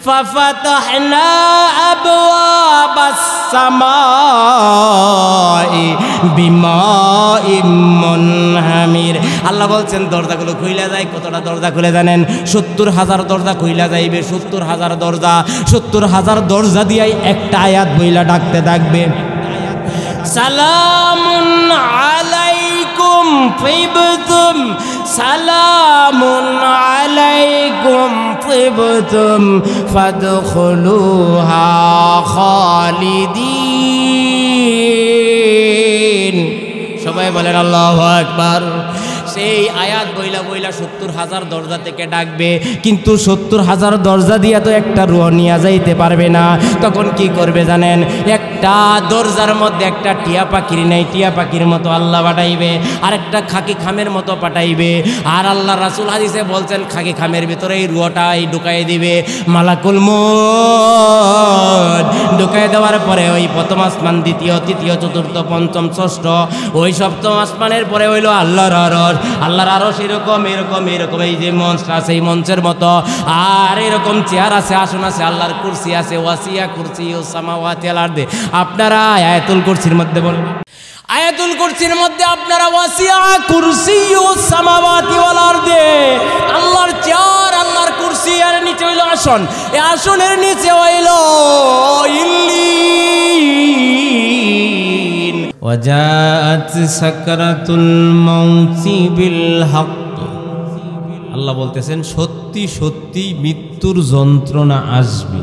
ফাফাতাহনা আবওয়াবাস সামাই বিমাইম মুনহামির। আল্লাহ বলছেন দরজাগুলো খুইলা যায়। কতটা দরজা খুলে জানেন? 70,000 দরজা খুইলা যাইবে। 70,000 দরজা, 70,000 দরজা দিয়াই একটা আয়াত বইলা ডাকতে থাকবে, সালামুন আলাইকুম তিবতুম, সালামুন আলাইকুম তিবতুম ফাদখুলুহা খালিদিন। সবাই বলেন আল্লাহু আকবার। সেই আয়াত বইলা বইলা 70,000 দরজা থেকে ডাকবে, কিন্তু 70,000 দরজা দিয়া তো একটা রুহ নিয়ে যাইতে পারবে না। তখন কি করবে জানেন? একটা দরজার মধ্যে একটা টিয়া পাখির নেই, টিয়া পাখির মতো আল্লাহ পাঠাইবে, আর একটা খাকি খামের মতো পাঠাইবে। আর আল্লাহ রাসূল হাদিসে বলছেন খাকি খামের ভিতরে এই রুহটাই ঢুকাই দিবে মালাকুল মউত। ঢুকাই দেওয়ার পরে ওই প্রথম আসমান, দ্বিতীয়, তৃতীয়, চতুর্থ, পঞ্চম, ষষ্ঠ, ওই সপ্তম আসমানের পরে হইল আল্লাহর আরশ। আল্লাহর আরশ এরকম এরকম এরকম, এই যে মঞ্চ আছে এই মঞ্চের মতো, আর এরকম চেয়ার আছে, আসন আছে, আল্লাহর কুরসি আছে, ওয়াসিয়া কুরসি ও সামাওয়াতি ওয়াল আরদি। আপনারা আয়াতুল কুরসির মধ্যে বলেন, আয়াতুল কুরসির মধ্যে আপনারা ওয়াসিয়া কুরসি ও সামাওয়াতি ওয়াল আরদি, আল্লাহর চেয়ার, আল্লাহর কুরসি, আর নিচে হইল আসন, এই আসনের নিচে হইল ইল্লিন। ওয়াজাআত সাকরাতুল মাউতি বিল হক। আল্লাহ বলতেছেন সত্যি সত্যি মৃত্যুর যন্ত্রণা আসবে।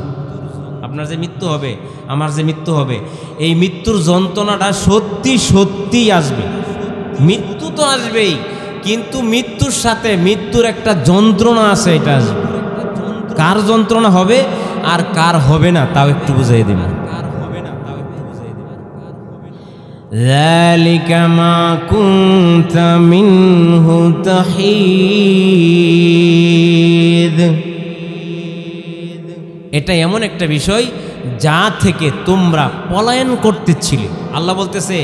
আপনার যে মৃত্যু হবে, আমার যে মৃত্যু হবে, এই মৃত্যুর যন্ত্রণাটা সত্যি সত্যি আসবে। মৃত্যু তো আসবেই, কিন্তু মৃত্যুর সাথে মৃত্যুর একটা যন্ত্রণা আছে, এটা আসবে। কার যন্ত্রণা হবে আর কার হবে না তাও একটু বুঝাই দিবেন। যালিকা মা কুনতা মিনহু তাহিদ। এটা এমন একটা বিষয় যা থেকে তোমরা পলায়ন করতেছিলে। আল্লাহ বলতেছে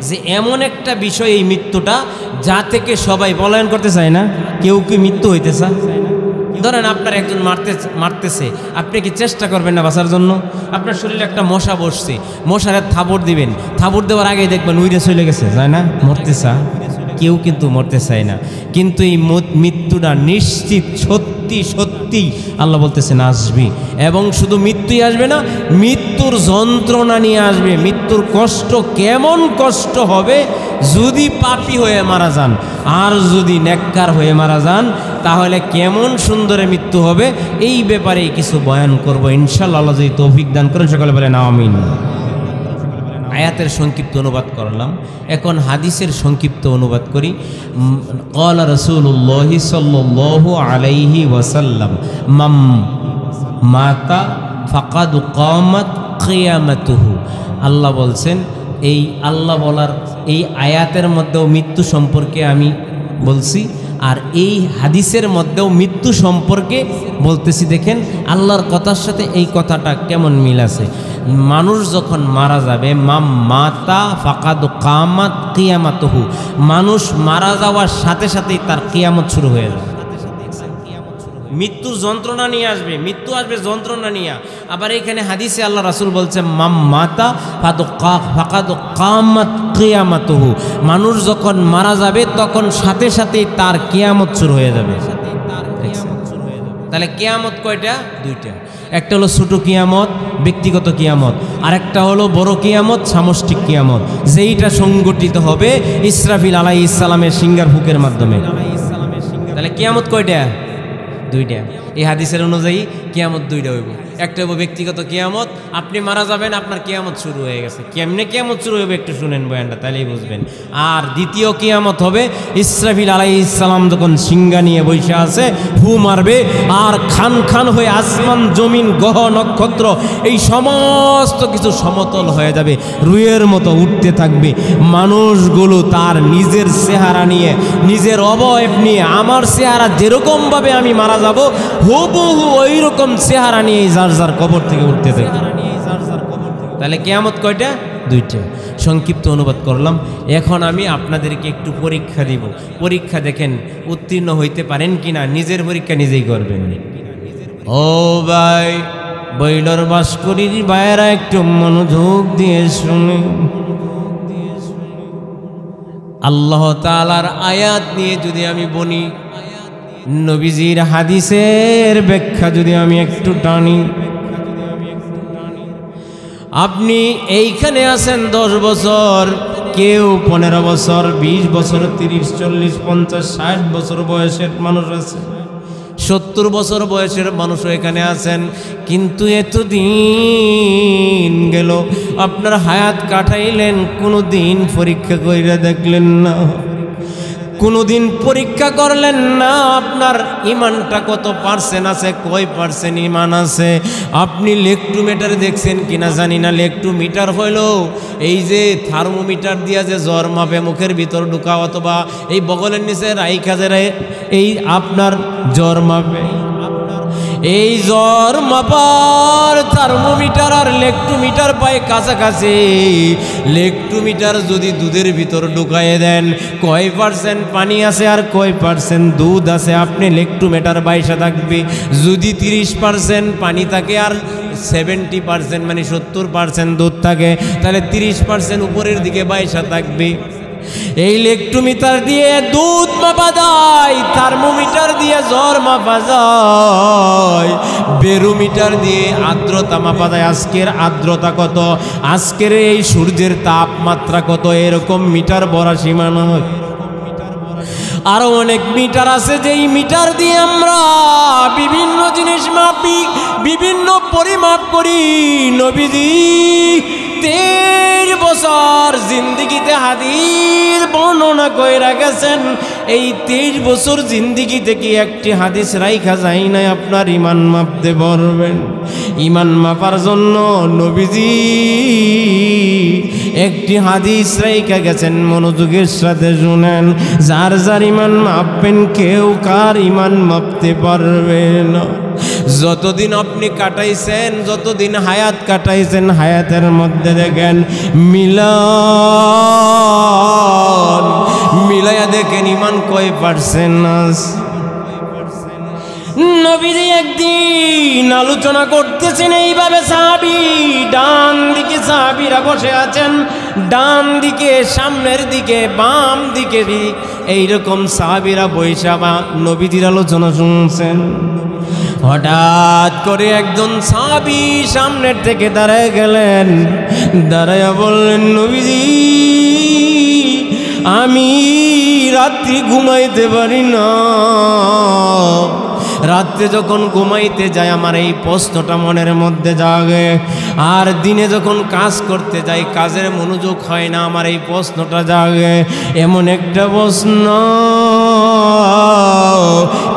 যে এমন একটা বিষয় এই মৃত্যুটা যা থেকে সবাই পলায়ন করতে চায় না। কেউ কি মৃত্যু হইতে চায়? ধরেন আপনার একজন মারতেছে, আপনি কি চেষ্টা করবেন না বাঁচার জন্য? আপনার শরীরে একটা মশা বসছে, মশারে থাবড় দিবেন, থাবড় দেওয়ার আগে দেখবেন উইরে চলে গেছে, যায় না? মরতে চায় কেউ, কিন্তু মরতে চায় না। কিন্তু এই মৃত্যুটা নিশ্চিত সত্যি সত্যি আল্লাহ বলতেছেন আসবে। এবং শুধু মৃত্যুই আসবে না, মৃত্যুর যন্ত্রণা নিয়ে আসবে। মৃত্যুর কষ্ট, কেমন কষ্ট হবে যদি পাপী হয়ে মারা যান, আর যদি নেককার হয়ে মারা যান তাহলে কেমন সুন্দরে মৃত্যু হবে, এই ব্যাপারে কিছু বয়ান করব ইনশাআল্লাহ। আল্লাহ যদি তৌফিক দান করেন সকলে বলেন আমিন। আয়াতের সংক্ষিপ্ত অনুবাদ করলাম, এখন হাদিসের সংক্ষিপ্ত অনুবাদ করি। ক্বালা রাসূলুল্লাহি সাল্লাল্লাহু আলাইহি ওয়াসাল্লাম মাম মাতা ফাকাদ কামাত কিয়ামাতুহু। আল্লাহ বলছেন, এই আল্লাহ বলার এই আয়াতের মধ্যেও মৃত্যু সম্পর্কে আমি বলছি, আর এই হাদিসের মধ্যেও মৃত্যু সম্পর্কে বলতেছি। দেখেন আল্লাহর কথার সাথে এই কথাটা কেমন মিল আছে। মানুষ যখন মারা যাবে, মাম মাতা ফাকাদ কামাত কিয়ামাতুহু, মানুষ মারা যাওয়ার সাথে সাথেই তার কিয়ামত শুরু হয়ে যাবে। মৃত্যুর যন্ত্রণা নিয়ে আসবে, মৃত্যু আসবে যন্ত্রণা নিয়ে। আবার এখানে হাদিসে আল্লাহ রাসূল বলছে মাম মাতা ফাকাদ কামাত কিয়ামাতুহু, মানুষ যখন মারা যাবে তখন সাথে সাথেই তার কিয়ামত শুরু হয়ে যাবে। তাহলে কিয়ামত কয়টা? দুইটা। একটা হলো ছোট কিয়ামত, ব্যক্তিগত কিয়ামত, আর একটা হলো বড় কিয়ামত, সামষ্টিক কিয়ামত, যেইটা সংগঠিত হবে ইসরাফিল আলাইহিস সালামের সিঙ্গার ফুকের মাধ্যমে। তাহলে কিয়ামত কয়টা? দুইটা। এই হাদিসের অনুযায়ী কিয়ামত দুইটা হইব। একটা হইব ব্যক্তিগত কিয়ামত, আপনি মারা যাবেন, আপনার কিয়ামত শুরু হয়ে গেছে। কেমনে কিয়ামত শুরু হবে একটু শুনেন বয়ানটা, তাহলেই বুঝবেন। আর দ্বিতীয় কিয়ামত হবে ইসরাফিল আলাইহিস সালাম যখন সিংহা নিয়ে বসে আছে, ফু মারবে, আর খান খান হয়ে আসমান জমিন গ্রহ নক্ষত্র এই সমস্ত কিছু সমতল হয়ে যাবে, রুইয়ের মতো উঠতে থাকবে। মানুষগুলো তার নিজের চেহারা নিয়ে, নিজের অবয়ব নিয়ে, আমার চেহারা যেরকমভাবে আমি মারা যাব হুবহু ওই রকম চেহারা নিয়ে যার যার কবর থেকে উঠতে থাকে। তাহলে কিয়ামত কয়টা? দুইটা। সংক্ষিপ্ত অনুবাদ করলাম। এখন আমি আপনাদেরকে একটু পরীক্ষা দিব। পরীক্ষা দেখেন উত্তীর্ণ হইতে পারেন কিনা, নিজের পরীক্ষা নিজেই করবেন। ও ভাই, বৈলর বাসকরির ভাইয়েরা একটু মনোযোগ দিয়ে শুনে, আল্লাহ তাআলার আয়াত নিয়ে যদি আমি বলি, নবীজির হাদিসের ব্যাখ্যা যদি আমি একটু টানি, আপনি এইখানে আছেন 10 বছর, কেউ 15 বছর, 20 বছর, 30, 40, 50, 60 বছর বয়সের মানুষ আছে, 70 বছর বয়সের মানুষও এখানে আছেন। কিন্তু এতদিন গেল আপনার হায়াত কাটাইলেন, কোনো দিন পরীক্ষা কইরা দেখলেন না, কোনো দিন পরীক্ষা করলেন না আপনার ইমানটা কত পার্সেন্ট আছে, কয় পার্সেন্ট ইমান আছে। আপনি লেকটোমিটার দেখছেন কিনা জানি না, লেকটোমিটার হইল এই যে থার্মোমিটার দিয়া যে জ্বর মাপে মুখের ভিতর ঢুকা, অথবা এই বগলের নিচে রাইখা যে এই আপনার জ্বর মাপে, এই জ্বর মাপার থার্মোমিটার আর লেকটোমিটার পায় কাছাকাছি। লেকটোমিটার যদি দুধের ভিতর ঢুকাইয়ে দেন, কয় পার্সেন্ট পানি আছে আর কয় পার্সেন্ট দুধ আছে, আপনি লেকটোমিটার বাইসা থাকবে। যদি 30% পানি থাকে আর 70% মানে 70% দুধ থাকে, তাহলে 30% উপরের দিকে বাইসা থাকবে। এই লেকটোমিটার দিয়ে দুধ মাপা যায়, থার্মোমিটার দিয়ে জ্বর মাপা যায়, বেরোমিটার দিয়ে আর্দ্রতা মাপা যায়। আজকের আর্দ্রতা কত, আজকের এই সূর্যের তাপমাত্রা কত, এরকম মিটার বড় সীমা নয়। আরো অনেক মিটার আছে, যেই মিটার দিয়ে আমরা বিভিন্ন জিনিস মাপি, বিভিন্ন পরিমাপ করি। নবীজি 23 বছর জিন্দিগিতে হাদিস বর্ণনা কইরা গেছেন। এই 23 বছর জিন্দিগিতে কি একটি হাদিস রাইখা যায় নাই আপনার ইমান মাপতে পারবেন? ইমান মাপার জন্য নবীজি একটি হাদিস রাইখা গেছেন, মনোযোগের সাথে শুনেন। যার যার ইমান মাপবেন, কেউ কার ইমান মাপতে পারবে না। যতদিন আপনি কাটাইছেন, যতদিন হায়াত কাটাইছেন, হায়াতের মধ্যে দেখেন মিলাইয়া দেখেন ইমান কয় পার্সেন্ট আছে। নবীজি একদিন আলোচনা করতেছেন এইভাবে, সাহাবী ডান দিকে সাহাবীরা বসে আছেন, ডান দিকে, সামনের দিকে, বাম দিকে, এইরকম সাহাবীরা বৈশা বা নবীজির আলোচনা শুনছেন। হঠাৎ করে একজন সাহাবী সামনের থেকে দাঁড়ায় গেলেন, দাঁড়ায়া বললেন, নবীজি আমি রাত্রি ঘুমাইতে পারি না। রাত্রে যখন ঘুমাইতে যাই আমার এই প্রশ্নটা মনের মধ্যে জাগে, আর দিনে যখন কাজ করতে যাই কাজের মনোযোগ হয় না, আমার এই প্রশ্নটা জাগে। এমন একটা প্রশ্ন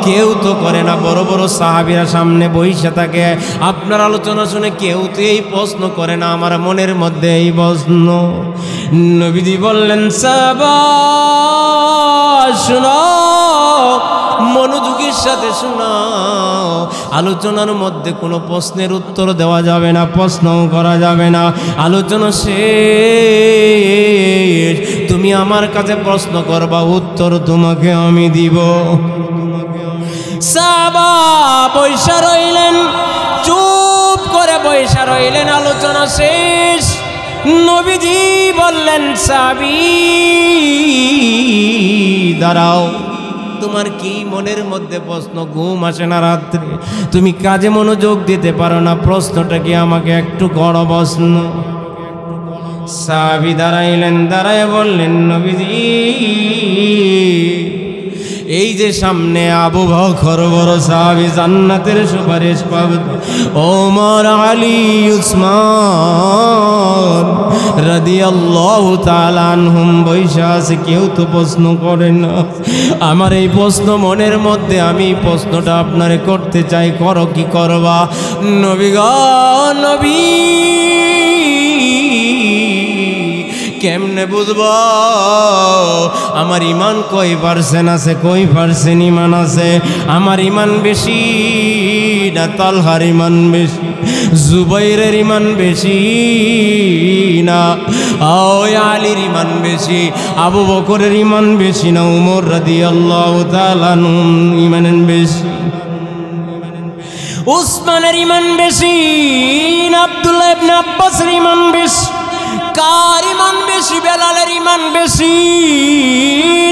কেউ তো করে না। বড় বড় সাহাবীরা সামনে বইসা থাকে, আপনার আলোচনা শুনে কেউ তো এই প্রশ্ন করে না, আমার মনের মধ্যে এই প্রশ্ন। নবীজি বললেন, সাহাবা শুনো, মনোযোগের সাথে শোনাও। আলোচনার মধ্যে কোনো প্রশ্নের উত্তর দেওয়া যাবে না, প্রশ্নও করা যাবে না। আলোচনা শেষ, তুমি আমার কাছে প্রশ্ন করবা, উত্তর তোমাকে আমি দিব। সাহাবা বৈশা রইলেন, চুপ করে বৈশা রইলেন। আলোচনা শেষ, নবীজি বললেন, সাহাবী দাঁড়াও, তোমার কি মনের মধ্যে প্রশ্ন? ঘুম আসে না রাত্রে, তুমি কাজে মনোযোগ দিতে পারো না, প্রশ্নটা কি আমাকে একটু করো প্রশ্ন। সাহাবী দাঁড়াইলেন, দাঁড়ায় বললেন, নবীজি এই যে সামনে আবু বকর বড় সাহাবী, জান্নাতের সুপারিশ পাবে, ওমর, আলী, উসমান রাদিয়াল্লাহু তাআলা আনহুম বৈশা আছে, কেউ তো প্রশ্ন করে না। আমার এই প্রশ্ন মনের মধ্যে, আমি এই প্রশ্নটা আপনারে করতে চাই, করো কি করবা? নবী গো নবী, কেমনে বুঝবো আমার ইমান কয় পার্সেন্ট আছে, কয় পার্সেন্ট ইমান আছে? আমার ইমান বেশি না তালহার ইমান বেশি, জুবাইরের ইমান বেশি না ওই আলীর ইমান বেশি, আবু বকরের ইমান বেশি না উমর রাদিয়াল্লাহু তাআলা ইমান বেশি? উসমানের ইমান বেশি না আব্দুল্লাহ ইবনে আব্বাসের ইমান বেশি? কার ইমান বেশি? বেলালের ইমান বেশি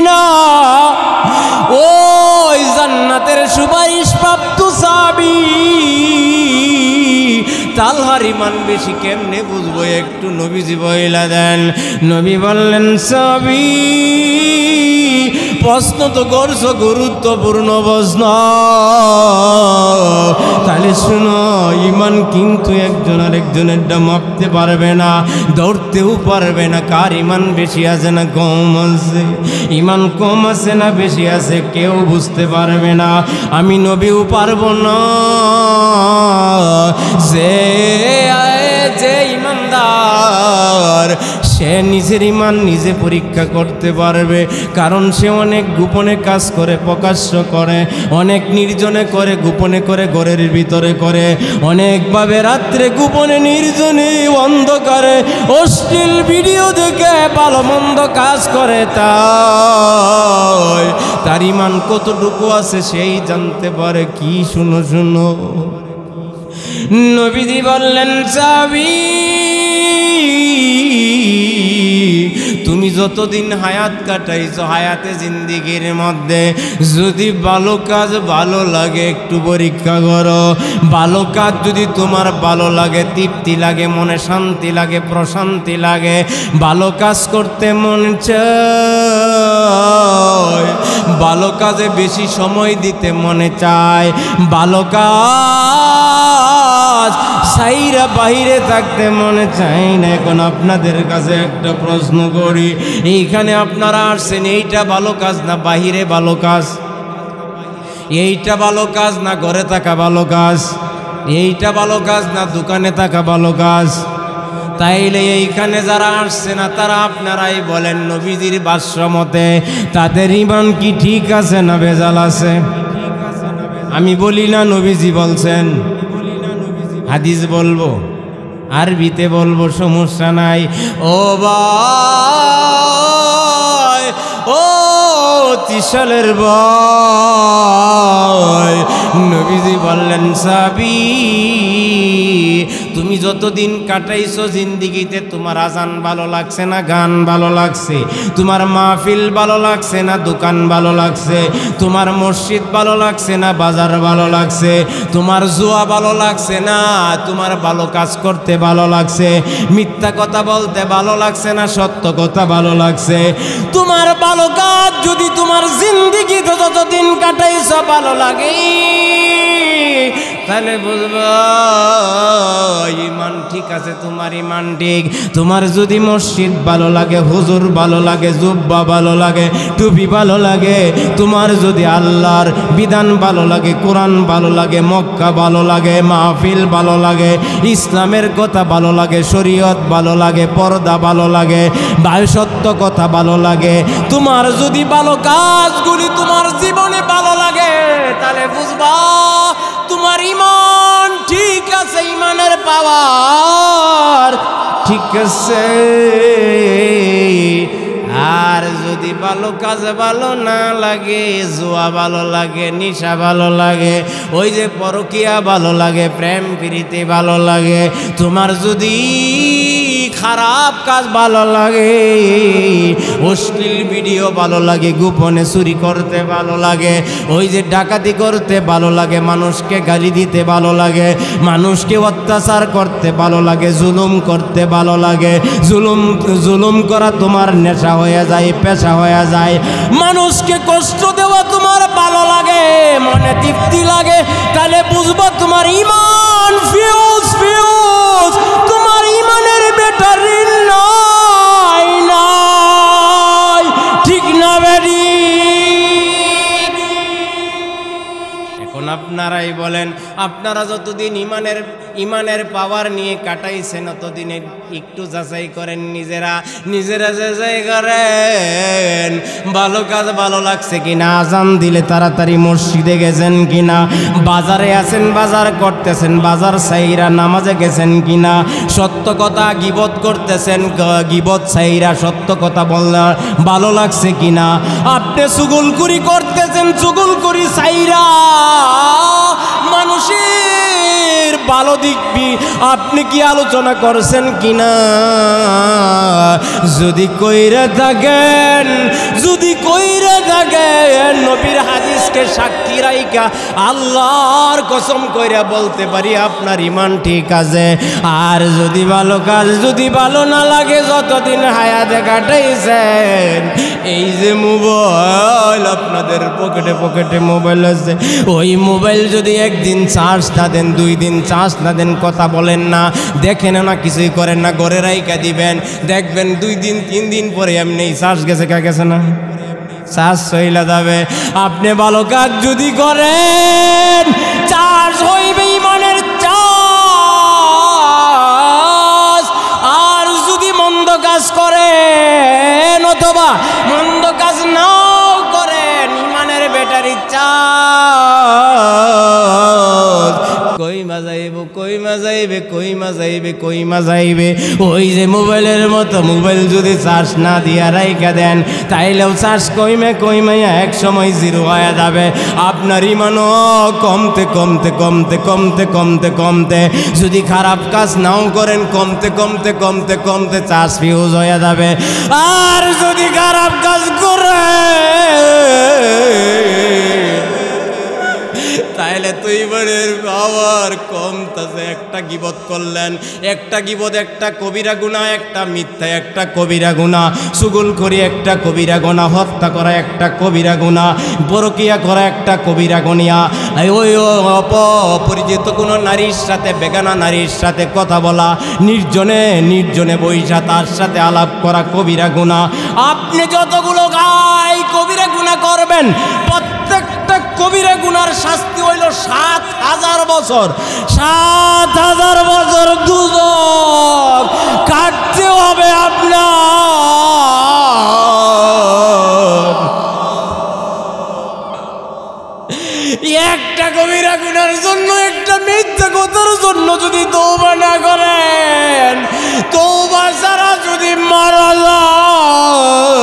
না ওই জান্নাতের সুপারিশ প্রাপ্ত সাহাবী তালহার ইমান বেশি? কেমনে বুঝবো? একটু নবীজি বইলা দেন। নবী বললেন, সাহাবী প্রশ্ন তো করছো, গুরুত্বপূর্ণ প্রশ্ন, তাহলে শুনো, ইমান কিন্তু একজন আরেকজনেরটা মাপতে পারবে না, ধরতেও পারবে না। কার ইমান বেশি আছে না কম আছে, ইমান কম আছে না বেশি আছে, কেউ বুঝতে পারবে না। আমি নবীও পারবো না। যে ইমানদার সে নিজের ইমান নিজে পরীক্ষা করতে পারবে, কারণ সে অনেক গোপনে কাজ করে, প্রকাশ্য করে, অনেক নির্জনে করে, গোপনে করে, ঘরের ভিতরে করে, অনেকভাবে রাত্রে গোপনে নির্জনে অন্ধকারে অশ্লীল ভিডিও দেখে ভালো মন্দ কাজ করে। তার ইমান কতটুকু আছে সেই জানতে পারে। কি শুনো শুনো, নবীজি বললেন, সাহাবী তুমি যতদিন হায়াত কাটাইছো, হায়াতে জিন্দিগির মধ্যে যদি ভালো কাজ ভালো লাগে একটু পরীক্ষা করো। ভালো কাজ যদি তোমার ভালো লাগে, তৃপ্তি লাগে, মনে শান্তি লাগে, প্রশান্তি লাগে, ভালো কাজ করতে মন চায়, ভালো কাজে বেশি সময় দিতে মনে চায়, ভালো কাজ সাইরা বাহিরে থাকতে মনে চাই না। এখন আপনাদের কাছে একটা প্রশ্ন করি, এইখানে আপনারা আসছেন, এইটা ভালো কাজ না বাহিরে ভালো কাজ? এইটা ভালো কাজ না ঘরে থাকা ভালো কাজ? এইটা ভালো কাজ না দোকানে থাকা ভালো কাজ? তাইলে এইখানে যারা আসছে না তারা আপনারাই বলেন, নবীজির ভাষ্য মতে তাদের ইমান কি ঠিক আছে না ভেজাল আছে? আমি বলি না, নবীজি বলছেন। হাদিস বলবো, আরবিতে বলবো, সমস্যা নাই। ও ভাই, ও তিশালের ভাই, নবীজি বললেন, সাহাবী তুমি যতদিন কাটাইছো জিন্দিগিতে, তোমার আজান ভালো লাগছে না গান ভালো লাগছে? তোমার মাহফিল ভালো লাগছে না দোকান ভালো লাগছে? তোমার মসজিদ ভালো লাগছে না বাজার ভালো লাগছে? তোমার জুয়া ভালো লাগছে না তোমার ভালো কাজ করতে ভালো লাগছে? মিথ্যা কথা বলতে ভালো লাগছে না সত্য কথা ভালো লাগছে? তোমার ভালো কাজ যদি তোমার জিন্দিগিতে যতদিন কাটাইছো ভালো লাগে, তাহলে বুঝবা ইমান ঠিক আছে, তোমার ইমান ঠিক। তোমার যদি মসজিদ ভালো লাগে, হুজুর ভালো লাগে, জুব্বা ভালো লাগে, টুপি ভালো লাগে, তোমার যদি আল্লাহর বিধান ভালো লাগে, কোরআন ভালো লাগে, মক্কা ভালো লাগে, মাহফিল ভালো লাগে, ইসলামের কথা ভালো লাগে, শরীয়ত ভালো লাগে, পর্দা ভালো লাগে, সত্য কথা ভালো লাগে, তোমার যদি ভালো কাজগুলি তোমার জীবনে ভালো লাগে, তাহলে বুঝবা তোমার ইমান ঠিক আছে, ইমানের পাওয়ার ঠিক আছে। আর যদি ভালো কাজ ভালো না লাগে, জুয়া ভালো লাগে, নিশা ভালো লাগে, ওই যে পরকিয়া ভালো লাগে, প্রেম প্রীতি ভালো লাগে, তোমার যদি খারাপ কাজ ভালো লাগে, অশ্লীল ভিডিও ভালো লাগে, গোপনে চুরি করতে ভালো লাগে, ওই যে ডাকাতি করতে ভালো লাগে, মানুষকে গালি দিতে ভালো লাগে, মানুষকে অত্যাচার করতে ভালো লাগে, জুলুম করতে ভালো লাগে, জুলুম করা তোমার নেশা হয়ে যায়, পেশা হয়ে যায়, মানুষকে কষ্ট দেওয়া তোমার ভালো লাগে, মনে তৃপ্তি লাগে, তাহলে বুঝবো তোমার ইমান ফিউজ ফিউজ, তোমার ইমানের ব্যাটারি নাই নাই, ঠিক না বেরি? এখন আপনারাই বলেন, আপনারা যতদিন ইমানের পাওয়ার নিয়ে কাটাইছেন ততদিনে একটু যাচাই করেন, নিজেরা যাচাই করেন, ভালো কাজ ভালো লাগছে কিনা, আজান দিলে তাড়াতাড়ি মসজিদে গেছেন কিনা, বাজারে আছেন বাজার করতেছেন, বাজার সাইরা নামাজে গেছেন কিনা, সত্য কথা গীবত করতেছেন, গীবত সাইরা সত্য কথা বললে ভালো লাগছে কিনা, আপনি চুগলখুরি করতেছেন, চুগলখুরি সাইরা মানুষের মোবাইলের ভালো দিক আপনি কি আলোচনা করছেন কিনা? যদি কইরা থাকেন, যদি কইরা থাকেন, নবীর হাদিসকে সাক্ষী রাইখা আল্লাহর কসম কইরা বলতে পারি আপনার ঈমান ঠিক আছে। আর যদি ভালো কাজ যদি ভালো না লাগে, যতদিন হায়াতে কাটাইছেন, এই যে মোবাইল আপনাদের পকেটে পকেটে মোবাইল আছে, ওই মোবাইল যদি একদিন চার্জ না দেন, 2 দিন চার্জ না দেন, কথা বলেন না, দেখেন না, কিছুই করেন না, ঘরে রাইখা দিবেন, দেখবেন 2 দিন 3 দিন পরে এমনি চার্জ গেছে, গেছে না, চার্জ হইলা যাবে। আপনি ভালো কাজ যদি করেন, চার্জ হইবে ঈমানের চার্জ। আর যদি মন্দ কাজ করেন অথবা মন্দ কাজ নাও করেন, ঈমানের ব্যাটারি চার্জ কইমা যাইবে, কইমা যাইবে, কইমা যাইবে, কইমা যাইবে। ওই যে মোবাইলের মতো, মোবাইল যদি চার্জ না দিয়া রাইখা দেন, তাইলেও চার্জ কইমে কইমাইয়া এক সময় 0 হয়ে যাবে। আপনার ঈমানও কমতে কমতে কমতে কমতে কমতে কমতে, যদি খারাপ কাজ নাও করেন, কমতে কমতে কমতে কমতে চার্জ ফিউজ হয়ে যাবে। আর যদি খারাপ কাজ করে, তাইলে তো ঈমানের পাওয়ার কমতেছে। একটা গীবত করলেন, একটা গীবত একটা কবিরা গুনাহ, একটা মিথ্যা একটা কবিরা গুনাহ, চুগলখড়ি একটা কবিরা গুনাহ, হত্যা করা একটা কবিরা গুনাহ, পরকিয়া করা একটা কবিরা গুনাহ, ওই অপরিচিত কোনো নারীর সাথে, বেগানা নারীর সাথে কথা বলা, নির্জনে নির্জনে বৈশা তার সাথে আলাপ করা কবিরা গুনাহ। আপনি যতগুলো গায় কবিরা গুনাহ করবেন, প্রত্যেকটা কবিরা গুনার শাস্তি হইল 7000 বছর। 7000 বছর দুজক কাটতে হবে আপনার। একটা কবিরা গুনার জন্য, একটা মিথ্যা কথার জন্য যদি তওবা না করেন, তওবা ছাড়া যদি মারা যান,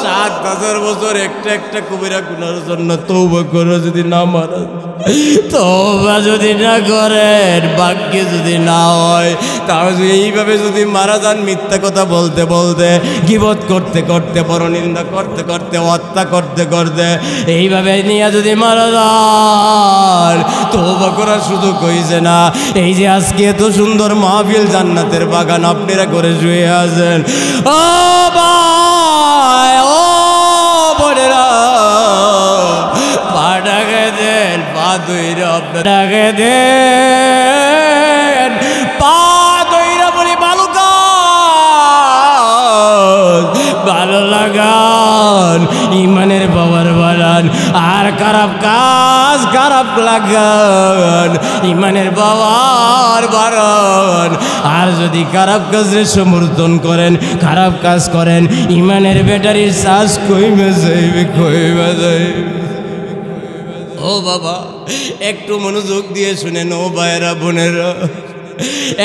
7000 বছর একটা একটা কবিরা গুনার জন্য তওবা করে যদি না মারা, তওবা যদি না করেন, ভাগ্যে যদি না হয়, তাহলে এইভাবে যদি মারা যান, মিথ্যা কথা বলতে বলতে, গীবত করতে করতে, পরনিন্দা করতে করতে, হত্যা করতে করতে, এইভাবে নিয়ে যদি মারা যান, তওবা করার সুযোগ হইছে না। এই যে আজকে এত সুন্দর মাহফিল, জান্নাতের বাগান, আপনারা করে শুয়ে আছেন। ও ভাই, ও বোনেরা, পা ডাকে দেন, পা ধইরা আপনাকে দেন, পা ধইরা বলি ভালো কাজ ভালো লাগান, ঈমানের পাওয়ার বাড়ান, আর খারাপ কাজ খারাপ লাগান, ঈমানের পাওয়ার বাড়ান। আর যদি খারাপ কাজের সমর্থন করেন, খারাপ কাজ করেন, ঈমানের ব্যাটারির চার্জ কইমে যাইবে, কইমে যাইবে। ও বাবা, একটু মনোযোগ দিয়ে শুনেন, ও ভাইয়েরা বোনেরা,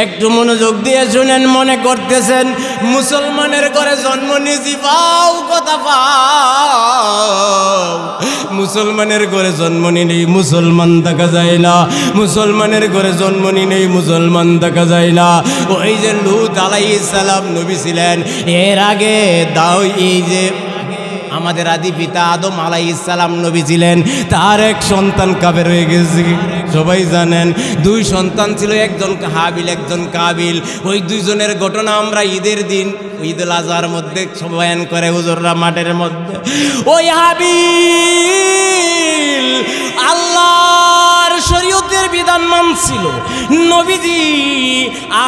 একটু মনোযোগ দিয়ে শুনেন। মনে করতেছেন মুসলমানের ঘরে জন্ম নিয়েছি, পাও কথা পাও, মুসলমানের ঘরে জন্ম নিলেই মুসলমান দেখা যায় না, মুসলমানের ঘরে জন্ম নিলেই মুসলমান দেখা যায় না। ওই যে লূত আলাইহিস সালাম নবী ছিলেন, এর আগে দাও, এই যে আমাদের আদি পিতা আদম আলাইহিস সালাম নবী ছিলেন, তার এক সন্তান কাফের হয়ে গেছে, সবাই জানেন। 2 সন্তান ছিল, একজন হাবিল একজন কাবিল। ওই 2 জনের ঘটনা আমরা ঈদের দিন, ঈদুল আজহার মধ্যে বয়ান করে হুজুররা মাঠের মধ্যে। ওই হাবিল আল্লাহর শরীয়তের বিধান মানছিল, নবীজি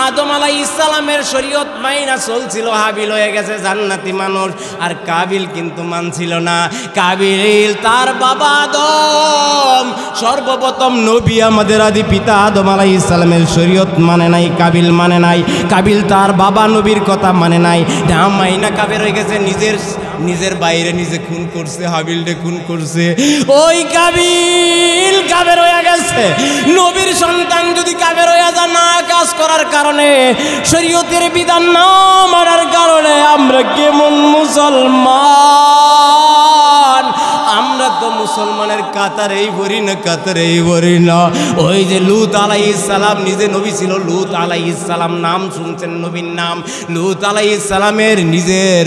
আদম আলাইহিস সালামের শরীয়ত মাইনা চলছিল, হাবিল হয়ে গেছে জান্নাতি মানুষ। আর কাবিল কিন্তু মানছিল না। কাবিল তার বাবা আদম, সর্বপ্রথম নবী আমাদের আদি পিতা আদম আলাইহিস সালামের শরীয়ত মানে নাই, কাবিল মানে নাই। কাবিল তার বাবা নবীর কথা মানে নাই, দাম মাইনা কাফের হয়ে গেছে, নিজের বাইরে নিজে খুন করছে, হাবিলকে খুন করছে। ওই কাবিল কাফের হয়ে গেছে। নবীর সন্তান যদি কাফের হয়ে যায়, না কাজ করার কারণে, শরীয়তের বিধান না মানার কারণে, আমরা কেমন মুসলমান? আমরা তো মুসলমানের কাতারেই ভরি না, কাতারেই ভরি না। ওই যে লূত আলাইহিস সালাম নিজে নবী ছিল, লূত আলাইহিস সালাম নাম শুনছেন নবীর নাম। লূত আলাইহিস সালামের নিজের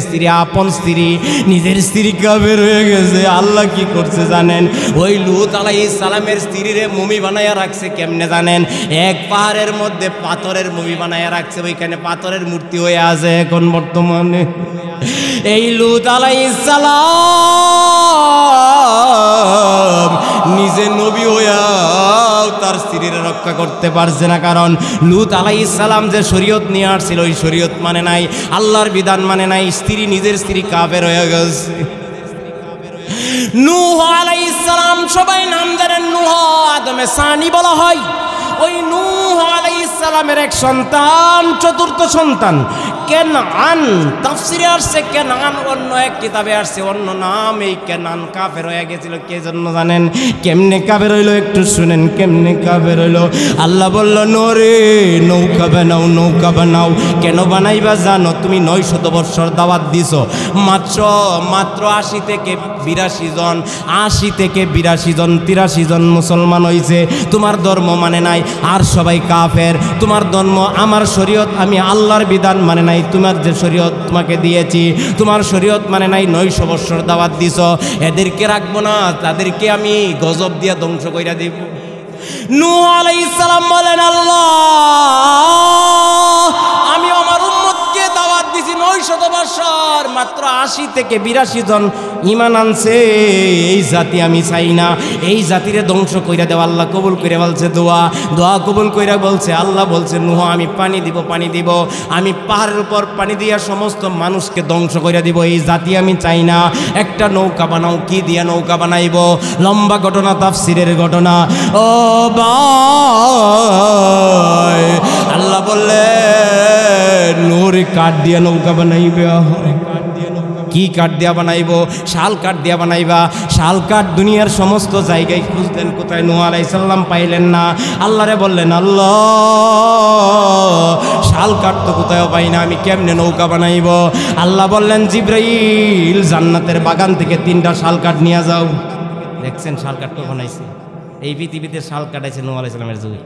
স্ত্রী আপন স্ত্রী, নিজের স্ত্রী কাফের হয়ে গেছে। আল্লাহ কি করছে জানেন? ওই লূত আলাইহিস সালামের স্ত্রীরে মমি বানায়া রাখছে কেমনে জানেন? এক পাহাড়ের মধ্যে পাথরের মমি বানায়া রাখছে, ওইখানে পাথরের মূর্তি হয়ে আছে এখন বর্তমানে। এই লূত আলাইহিস সালাম নিজে নবী হইয়াও তার স্ত্রীরা রক্ষা করতে পারছে না, কারণ লূত আলাইহিস সালাম যে শরীয়ত নিয়ে আসছিল ওই শরীয়ত মানে নাই, আল্লাহর বিধান মানে নাই। নিজের স্ত্রী কাফের হয়ে গেছে। নূহ আলাইহিস সালাম সবাই নাম জানেন, নূহ আদমে সানি বলা হয়। ওই নূহ আলাইহিস সালামের এক সন্তান, চতুর্থ সন্তান কেনান। তাফসিরে আসছে কেনান, অন্য এক কিতাবে আসছে অন্য নাম। এই কেনান কাফের হয়ে গেছিল কে জন্য জানেন? কেমনে কাফের হইলো একটু শুনেন, কেমনে কাফের হইলো। আল্লাহ বলল নরে নৌকা বানাও, নৌকা বানাও। কেন বানাইবা জানো? তুমি 900 বৎসর দাওয়াত দিছো, মাত্র 80 থেকে 82 জন, 80 থেকে 82 জন, 83 জন মুসলমান হইছে। তোমার ধর্ম মানে নাই, আর সবাই কাফের। তোমার ধর্ম আমার শরীয়ত, আমি আল্লাহর বিধান মানে নাই। তোমার যে শরীয়ত তোমাকে দিয়েছি, তোমার শরীয়ত মানে নাই। 900 বৎসর দাওয়াত দিছ, এদেরকে রাখবো না, তাদেরকে আমি গজব দিয়ে ধ্বংস কইরা দিব। নূহ আলাইহিস সালাম বলেন, আল্লাহ আমি আমার উম্মতকে দাওয়াত দিছি 900 বৎসর, মাত্র 80 থেকে 82 জন ঈমান আনছে। এই জাতি আমি চাই না, এই জাতিরে ধ্বংস কইরা দেওয়া। আল্লাহ কবুল করে বলছে দোয়া কবুল কইরা বলছে, আল্লাহ বলছে নূহ আমি পানি দিব, আমি পাহাড়ের উপর পানি দিয়া সমস্ত মানুষকে ধ্বংস কইরা দিব। এই জাতি আমি চাই না। একটা নৌকা বানাও। কি দিয়া নৌকা বানাইব? লম্বা ঘটনা, তাফসিরের ঘটনা। ও ভাই, আল্লাহ বললেন নূর কাঠ দিয়া নৌকা বানাইবে। কি কাঠ দিয়া বানাইব? শাল কাঠ দিয়া বানাইবা। শাল কাঠ দুনিয়ার সমস্ত জায়গায় খুঁজলেন, কোথায়? নূহ আলাইহিস সালাম পাইলেন না। আল্লাহরে বললেন, আল্লাহ শাল কাঠ তো কোথাও পাই না, আমি কেমনে নৌকা বানাইব? আল্লাহ বললেন, জিব্রাইল জান্নাতের বাগান থেকে 3টা শাল কাঠ নিয়ে যাও। দেখছেন শাল কাঠ তো বানাইছে, এই পৃথিবীতে শাল কাটাইছে নূহ আলাইহিস সালামের যুগে।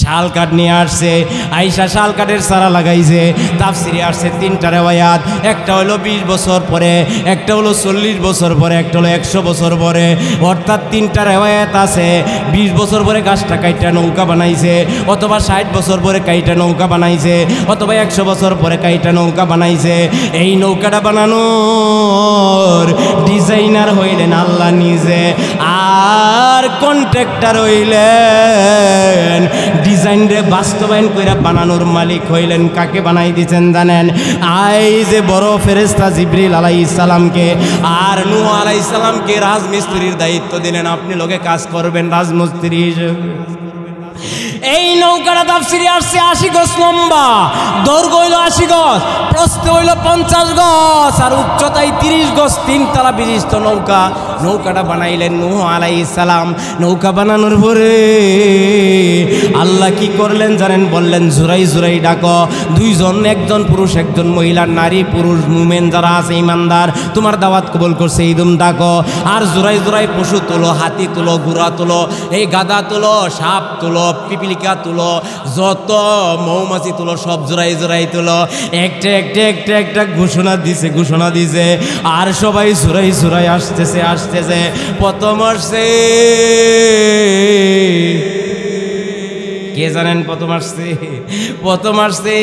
শাল কাঠ নিয়ে আসছে, আইসা শাল কাঠের চারা লাগাইছে। তাফসিরে আসছে 3টা রিওয়ায়াত, একটা হলো 20 বছর পরে, একটা হলো 40 বছর পরে, একটা হলো 100 বছর পরে। অর্থাৎ 3টা রিওয়ায়াত আছে। 20 বছর পরে গাছটা কাইটা নৌকা বানাইছে, অথবা 60 বছর পরে কাইটা নৌকা বানাইছে, অথবা 100 বছর পরে কাইটা নৌকা বানাইছে। এই নৌকাটা বানানোর ডিজাইনার হইলেন আল্লাহ নিজে, আর কন্ট্রাক্টর হইলেন, ডিজাইনরে বাস্তবায়ন কইরা বানানোর মালিক হইলেন। কাকে বানাই দিয়েছেন জানেন? আই যে বড় ফেরেশতা জিবরিল আলাইহিস সালামকে। আর নূহ আলাইহিস সালামকে রাজমিস্ত্রির দায়িত্ব দিলেন, আপনি লোকে কাজ করবেন রাজমিস্ত্রি হিসেবে। এই নৌকাটা তাফসিরে আসছে 80 গজ লম্বা, দৈর্ঘ্য হইল 80 গজ, প্রস্থ হইল 50 গজ, আর উচ্চতায় 30 গজ, 3 তলা বিশিষ্ট নৌকাটা বানাইলেন নূহ আলাইহিস সালাম। নৌকা বানানোর পরে আল্লাহ কি করলেন জানেন? বললেন জোরাই ডাকো, 2 জন, একজন পুরুষ একজন মহিলা, নারী পুরুষ মুমিন যারা আছে ইমানদার, তোমার দাওয়াত কবুল করছে, ইদুম ডাকো। আর জোরাই পশু তুলো, হাতি তুলো, ঘোড়া তুলো, এই গাধা তুলো, সাপ তুলো, পিপিলিকা তুলো, যত মৌমাছি তুলো, সব জোরাই তুলো। একটা ঘোষণা দিছে। আর সবাই জোরাই আসতেছে। প্রথম আসছে কে জানেন? প্রথম আসছে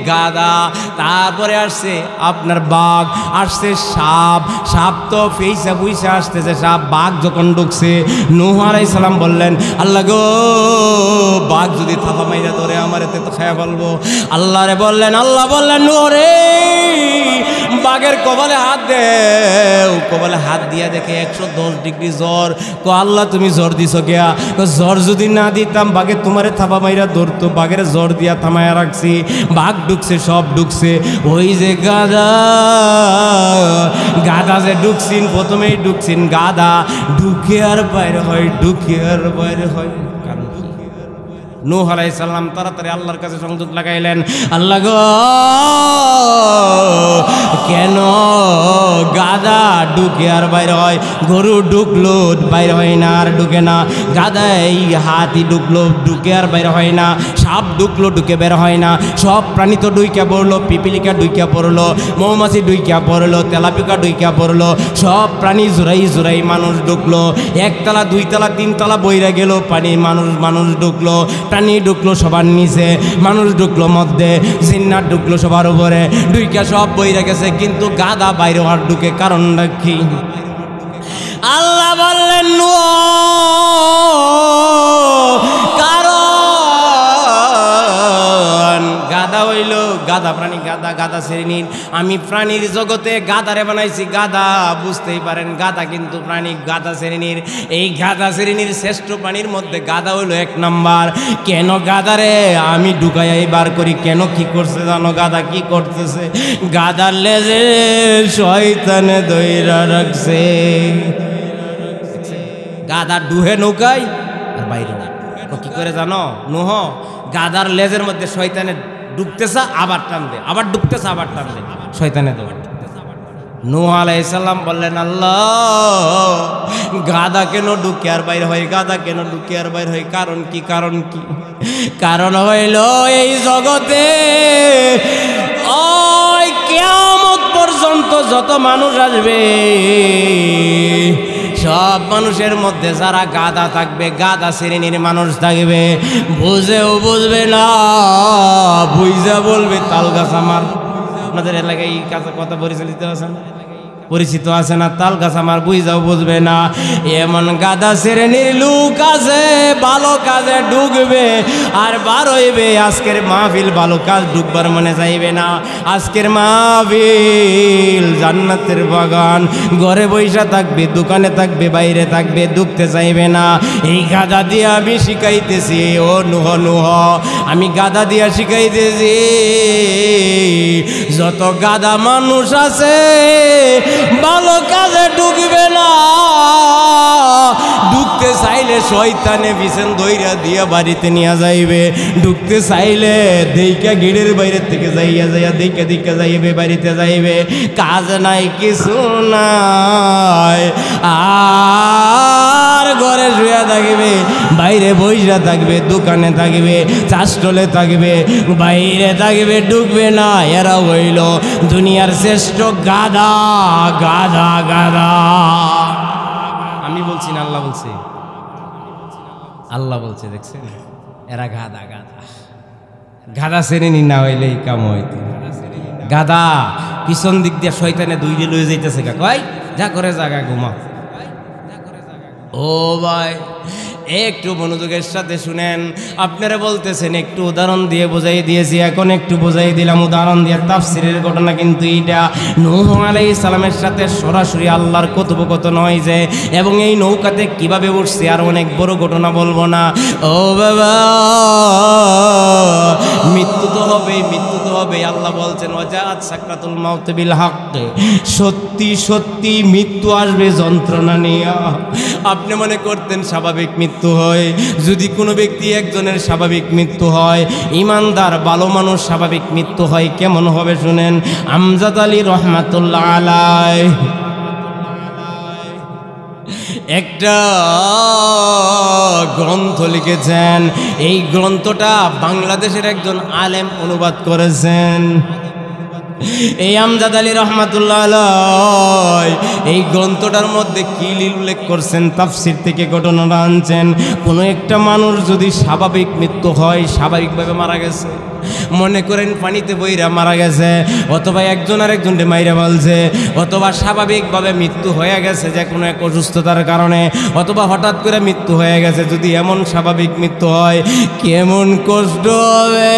গাধা, তারপরে আসছে আপনার বাঘ, আসছে সাপ তো ফেইসা বুইসা আসতেছে সাপ। বাঘ যখন ঢুকছে, নূহ আলাইহিস সালাম বললেন, আল্লাহ গো বাঘ যদি থাপা মাইরা ধরে আমার এতে তো খায়া ফেলবো। আল্লাহ বললেন নূহ রে, বাঘের কপালে হাত দেও। কপালে হাত দিয়া দেখে 110 ডিগ্রি জ্বর। আল্লাহ তুমি জ্বর দিছো গিয়া? জ্বর যদি না দিতাম বাঘে তোমারে থাপা মাইরা ধরতো, বাঘের জ্বর দিয়া থামায়া রাখছি। বাঘ ঢুকছে, সব ঢুকছে। ওই যে গাধা যে ঢুকছিন, প্রথমেই ঢুকছিন গাধা, ঢুকে আর বাইরে হয়। কারণ কি? নূহ আলাইহিস সালাম তাড়াতাড়ি আল্লাহর কাছে সংযোগ লাগাইলেন, আল্লাহ গো কেন গাধা ঢুকে আর বাইর হয়, গরু ঢুকলো বাইর হয় না আর ঢুকে না, গাধা এই হাতি ঢুকলো ঢুকে আর বাইর হয় না, সাপ ঢুকলো ঢুকে বের হয় না, সব প্রাণী তো ডুইকা পড়লো, পিপিলিকা ডুইকা পড়লো, মৌমাছি ডুইকা পড়লো, তেলাপিকা ডুইকা পড়লো, সব প্রাণী জোড়াই জোড়াই মানুষ ঢুকলো, একতলা দুইতলা তিনতলা বইরা গেল পানি, মানুষ ঢুকলো, প্রাণী ঢুকলো সবার নিচে, মানুষ ঢুকলো মধ্যে, জিন্নাত ঢুকলো সবার উপরে, ডুইকা সব বইরা গেছে, কিন্তু গাধা বাইরে আর ঢুকে কারণটা কি? আল্লাহ বললেন কারণ গাধা হইল গাধা প্রাণী, গাধা শ্রেণীর, আমি প্রাণীর জগতে গাধারে বানাইছি, গাধা বুঝতেই পারেন গাধা কিন্তু প্রাণী, গাধা শ্রেণীর, এই গাধা শ্রেণীর শ্রেষ্ঠ প্রাণীর মধ্যে গাধা হইল এক নাম্বার। কেন গাধারে আমি ঢুকাই বার করি, কেন কি করছে জানো? গাধা কি করতেছে? গাধার লেজে শয়তানে দইরা রাখছে, গাধা ডুহে নৌকাই আর বাইরে কি করে জানো? নূহ গাধার লেজের মধ্যে শয়তানে ঢুকতেছে আবার টান দে, আবার ঢুকতেছে আবার টান দে, শয়তানে দৌড়। নূহ আলাইহিস সালাম বললেন আল্লাহ গাধা কেন ঢুকে আর বাইরে হয়, গাধা কেন ঢুকে আর বাইরে হয়, কারণ কি? কারণ কি? কারণ হইল এই জগতে ওই কিয়ামত পর্যন্ত যত মানুষ আসবে সব মানুষের মধ্যে যারা গাধা থাকবে, গাধা শ্রেণীর মানুষ থাকবে, বুঝেও বুঝবে না, বুঝা বলবে তাল গাছ আমার। আপনাদের এলাকায় এই কথা পরিচিত আছে না? তাল গাছ আমার, বুঝাও বুঝবে না। এমন গাধা শ্রেণীর লোক আছে ভালো কাজে ঢুকবে আর বার হইবে, আজকের মাহফিল ভালো কাজ ঢুকবার মনে চাইবে না। আজকের মাহফিল জান্নাতের বাগান, ঘরে বৈশা থাকবে, দোকানে থাকবে, বাইরে থাকবে, ঢুকতে চাইবে না। এই গাধা দিয়ে আমি শিখাইতেছি, ও নূহ আমি গাধা দিয়া শিখাইতেছি, যত গাধা মানুষ আছে ভালো কাজে ঢুকবে না, ঢুকতে চাইলে শয়তানে বিছেন দইরা দিয়া বাড়িতে নিয়ে যাইবে, ঢুকতে চাইলে দেইকা গেটের বাইরে থেকে যাইয়া দেখা যাইবে, বাড়িতে যাইবে, কাজ নাই কিছু নাই, আর ঘরে শুয়ে থাকবে, বাইরে বইসা থাকবে, দোকানে থাকবে, চাষটলে থাকবে, বাইরে থাকবে, ঢুকবে না। এরা হইল দুনিয়ার শ্রেষ্ঠ গাধা, গাধা গাধা। আমি বলছি না, আল্লাহ বলছে, আল্লাহ বলছে, দেখছেন এরা গাধা গাধা গাধা শ্রেণী না হইলে এই কাম হইতো। গাধা পিছন দিক দিয়ে শয়তানে দুইরে লয়ে যাইতেছে, কয় যা করে জাগা ঘুমা। ও ভাই একটু মনোযোগের সাথে শুনেন, আপনারা বলতেছেন একটু উদাহরণ দিয়ে বোঝাই দিয়েছি, এখন একটু বোঝাই দিলাম উদাহরণ দিয়ে। তাফসীরের ঘটনা কিন্তু এইটা নূহ আলাইহিস সালামের সাথে সরাসরি আল্লাহর কথোপকথন হয়েছে, এবং এই নৌকাতে কিভাবে উঠছে আর অনেক বড় ঘটনা বলবো না। ও বাবা মৃত্যু তো হবে, মৃত্যু তো হবে। আল্লাহ বলছেন ওয়াজাআত সাকরাতুল মাউত বিল হক, সত্যি সত্যি মৃত্যু আসবে যন্ত্রণা নিয়ে। আপনি মনে করতেন স্বাভাবিক মৃত্যু হয়, যদি কোনো ব্যক্তি একজনের স্বাভাবিক মৃত্যু হয়, ইমানদার ভালো মানুষ স্বাভাবিক মৃত্যু হয়, কেমন হবে শুনেন। আমজাদ আলী রহমাতুল্লাহ আলাইহি একটা গ্রন্থ লিখেছেন, এই গ্রন্থটা বাংলাদেশের একজন আলেম অনুবাদ করেছেন। এই আমজাদ আলী রহমাতুল্লাহ আলাইহি এই গ্রন্থটার মধ্যে কি উল্লেখ করছেন, তাফসীর থেকে ঘটনাটা আনছেন। কোনো একটা মানুষ যদি স্বাভাবিক মৃত্যু হয়, স্বাভাবিকভাবে মারা গেছে, মনে করেন পানিতে বইরা মারা গেছে, অথবা একজন আর একজনকে মাইরা ফেলছে, অথবা স্বাভাবিকভাবে মৃত্যু হয়ে গেছে যে কোনো এক অসুস্থতার কারণে, অথবা হঠাৎ করে মৃত্যু হয়ে গেছে, যদি এমন স্বাভাবিক মৃত্যু হয় কেমন কষ্ট হবে।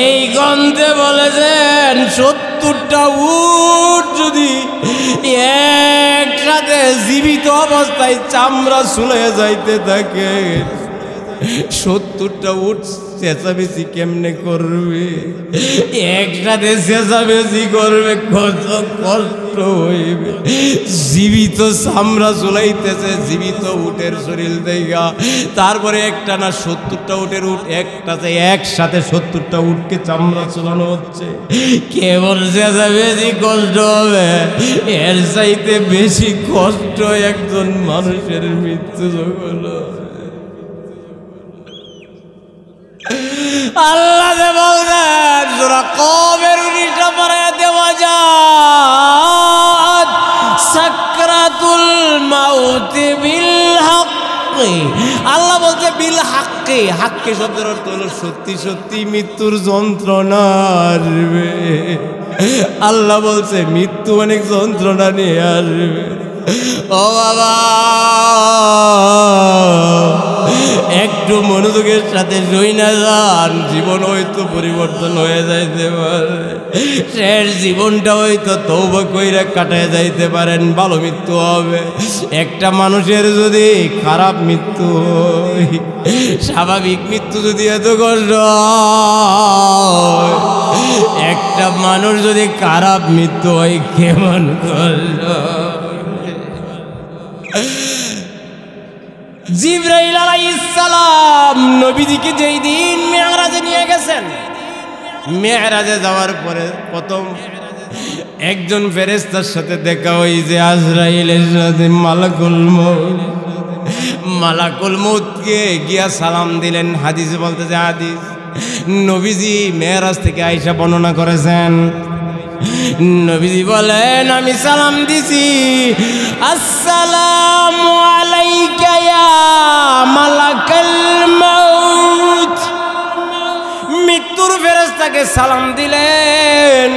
এই গ্রন্থে বলেছেন 70টা উট যদি একসাথে জীবিত অবস্থায় চামড়া শুলে যাইতে থাকে, 70টা উট চেঁচামেচি কেমনে করবে, একসাথে চেঁচামেচি করবে, কত কষ্ট হইবে। জীবিত চামড়া চুলাইতেছে জীবিত উটের শরীর দেখা, তারপরে একটা না 70টা উটের উট একটাতে একসাথে 70টা উটকে চামড়া চুলানো হচ্ছে। কেবল চেঁচামেচি কষ্ট হবে, এর চাইতে বেশি কষ্ট একজন মানুষের মৃত্যু যখন আল্লাহ বলছেন সূরা কমের 19টা পারায় দেওয়া যায় সাকরাতুল মাউত বিল হক। আল্লাহ বলছে বিল হাক্কে, হাক্কে শব্দের অর্থ হলো সত্যি সত্যি মৃত্যুর যন্ত্রণা আসবে। আল্লাহ বলছে মৃত্যু অনেক যন্ত্রণা নিয়ে আসবে। ও বাবা, একটু মনোযোগের সাথে শুই না যান, জীবন হয়তো পরিবর্তন হয়ে যাইতে পারে, শেষ জীবনটা হয়তো তওবা কইরা কাটায় যাইতে পারেন, ভালো মৃত্যু হবে। একটা মানুষের যদি খারাপ মৃত্যু হয়, স্বাভাবিক মৃত্যু যদি এত কষ্ট হয়, একটা মানুষ যদি খারাপ মৃত্যু হয় কেমন কষ্ট। জিবরাইল আলাইহিস সালাম নবীজিকে যেই দিন মেরাজে নিয়ে গেছেন, মেরাজে যাওয়ার পরে প্রথম একজন ফেরেশতার সাথে দেখা হয় যে আজরাইলের সাথে মালাকুল মউত। মালাকুল মউতকে গিয়া সালাম দিলেন। হাদিসে বলতেছে, হাদিস নবীজি মেরাজ থেকে আয়েশা বর্ণনা করেছেন। নবীজি বলেন আমি সালাম দিছি, আসসালামু আলাইকা ইয়া মালাকাল মাউত। মৃত্যুর ফেরেশতাকে সালাম দিলেন।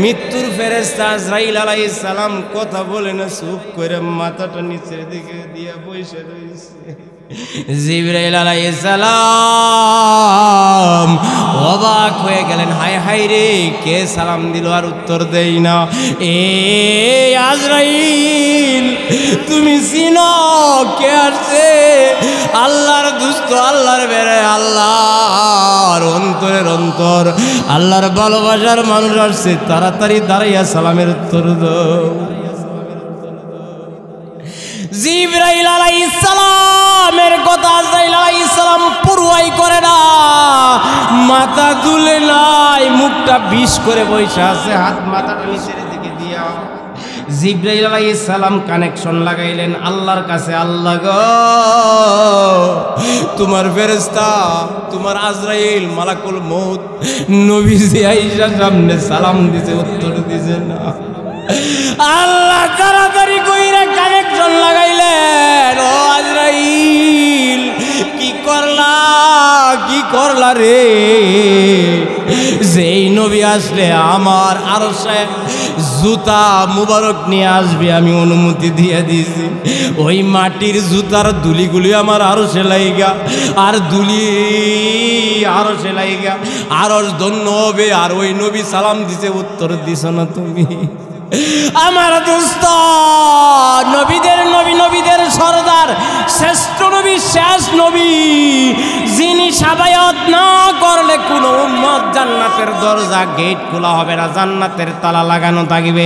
মৃত্যুর ফেরেশতা আজরাইল আলাইহিস সালাম কথা বলে না, চুপ করে মাথাটা নিচের দিকে দিয়ে বসে রয়েছে। জিবরাইল আলাইহিস সালাম অবাক হয়ে গেলেন, হায় হায় রে, কে সালাম দিল আর উত্তর দেই না। এ আজরাইল, তুমি চিনো কে আসছে? আল্লাহর দুস্ত, আল্লাহর বেড়ে, আল্লাহর অন্তরের অন্তর, আল্লাহর ভালোবাসার মানুষ আসছে, তাড়াতাড়ি দাঁড়াইয়া সালামের উত্তর দাও। জিবরাইল আলাইহিস সালামের কথা আজরাইল আলাইহিস সালাম পরোয়াই করে না, মাথা তুলে নাই, মুখটা বিষ করে বসে আছে, হাত মাথাটা নিচের দিকে দিয়া। জিবরাইল আলাইহিস সালাম কানেকশন লাগাইলেন আল্লাহর কাছে, আল্লাহ গো, তোমার ফেরেশতা, তোমার আজরাইল মালাকুল মউত নবীজি আয়েশার সামনে সালাম দিতে উত্তর দিছে না। আল্লাহ তাড়াতাড়ি কইরা কানেকশন লাগাইলেন, ও আজরাইল কি করলা, কি করলা রে? যেই নবী আসলে আমার আরশে জুতা মুবারক নিয়ে আসবে আমি অনুমতি দিয়ে দিয়েছি। ওই মাটির জুতার ধুলিগুলি আমার আরশে লাইগা, আর ধুলি আরশে লাইগা আরশ ধন্য হবে। আর ওই নবী সালাম দিছে, উত্তর দিছ না তুমি। আমার দোস্ত, নবীদের নবী, নবীদের সরদার, শ্রেষ্ঠ নবী, শেষ নবী, যিনি সাবায়াত না করলে কোনো উম্মত জান্নাতের দরজা গেট খোলা হবে না, জান্নাতের তালা লাগানো থাকবে।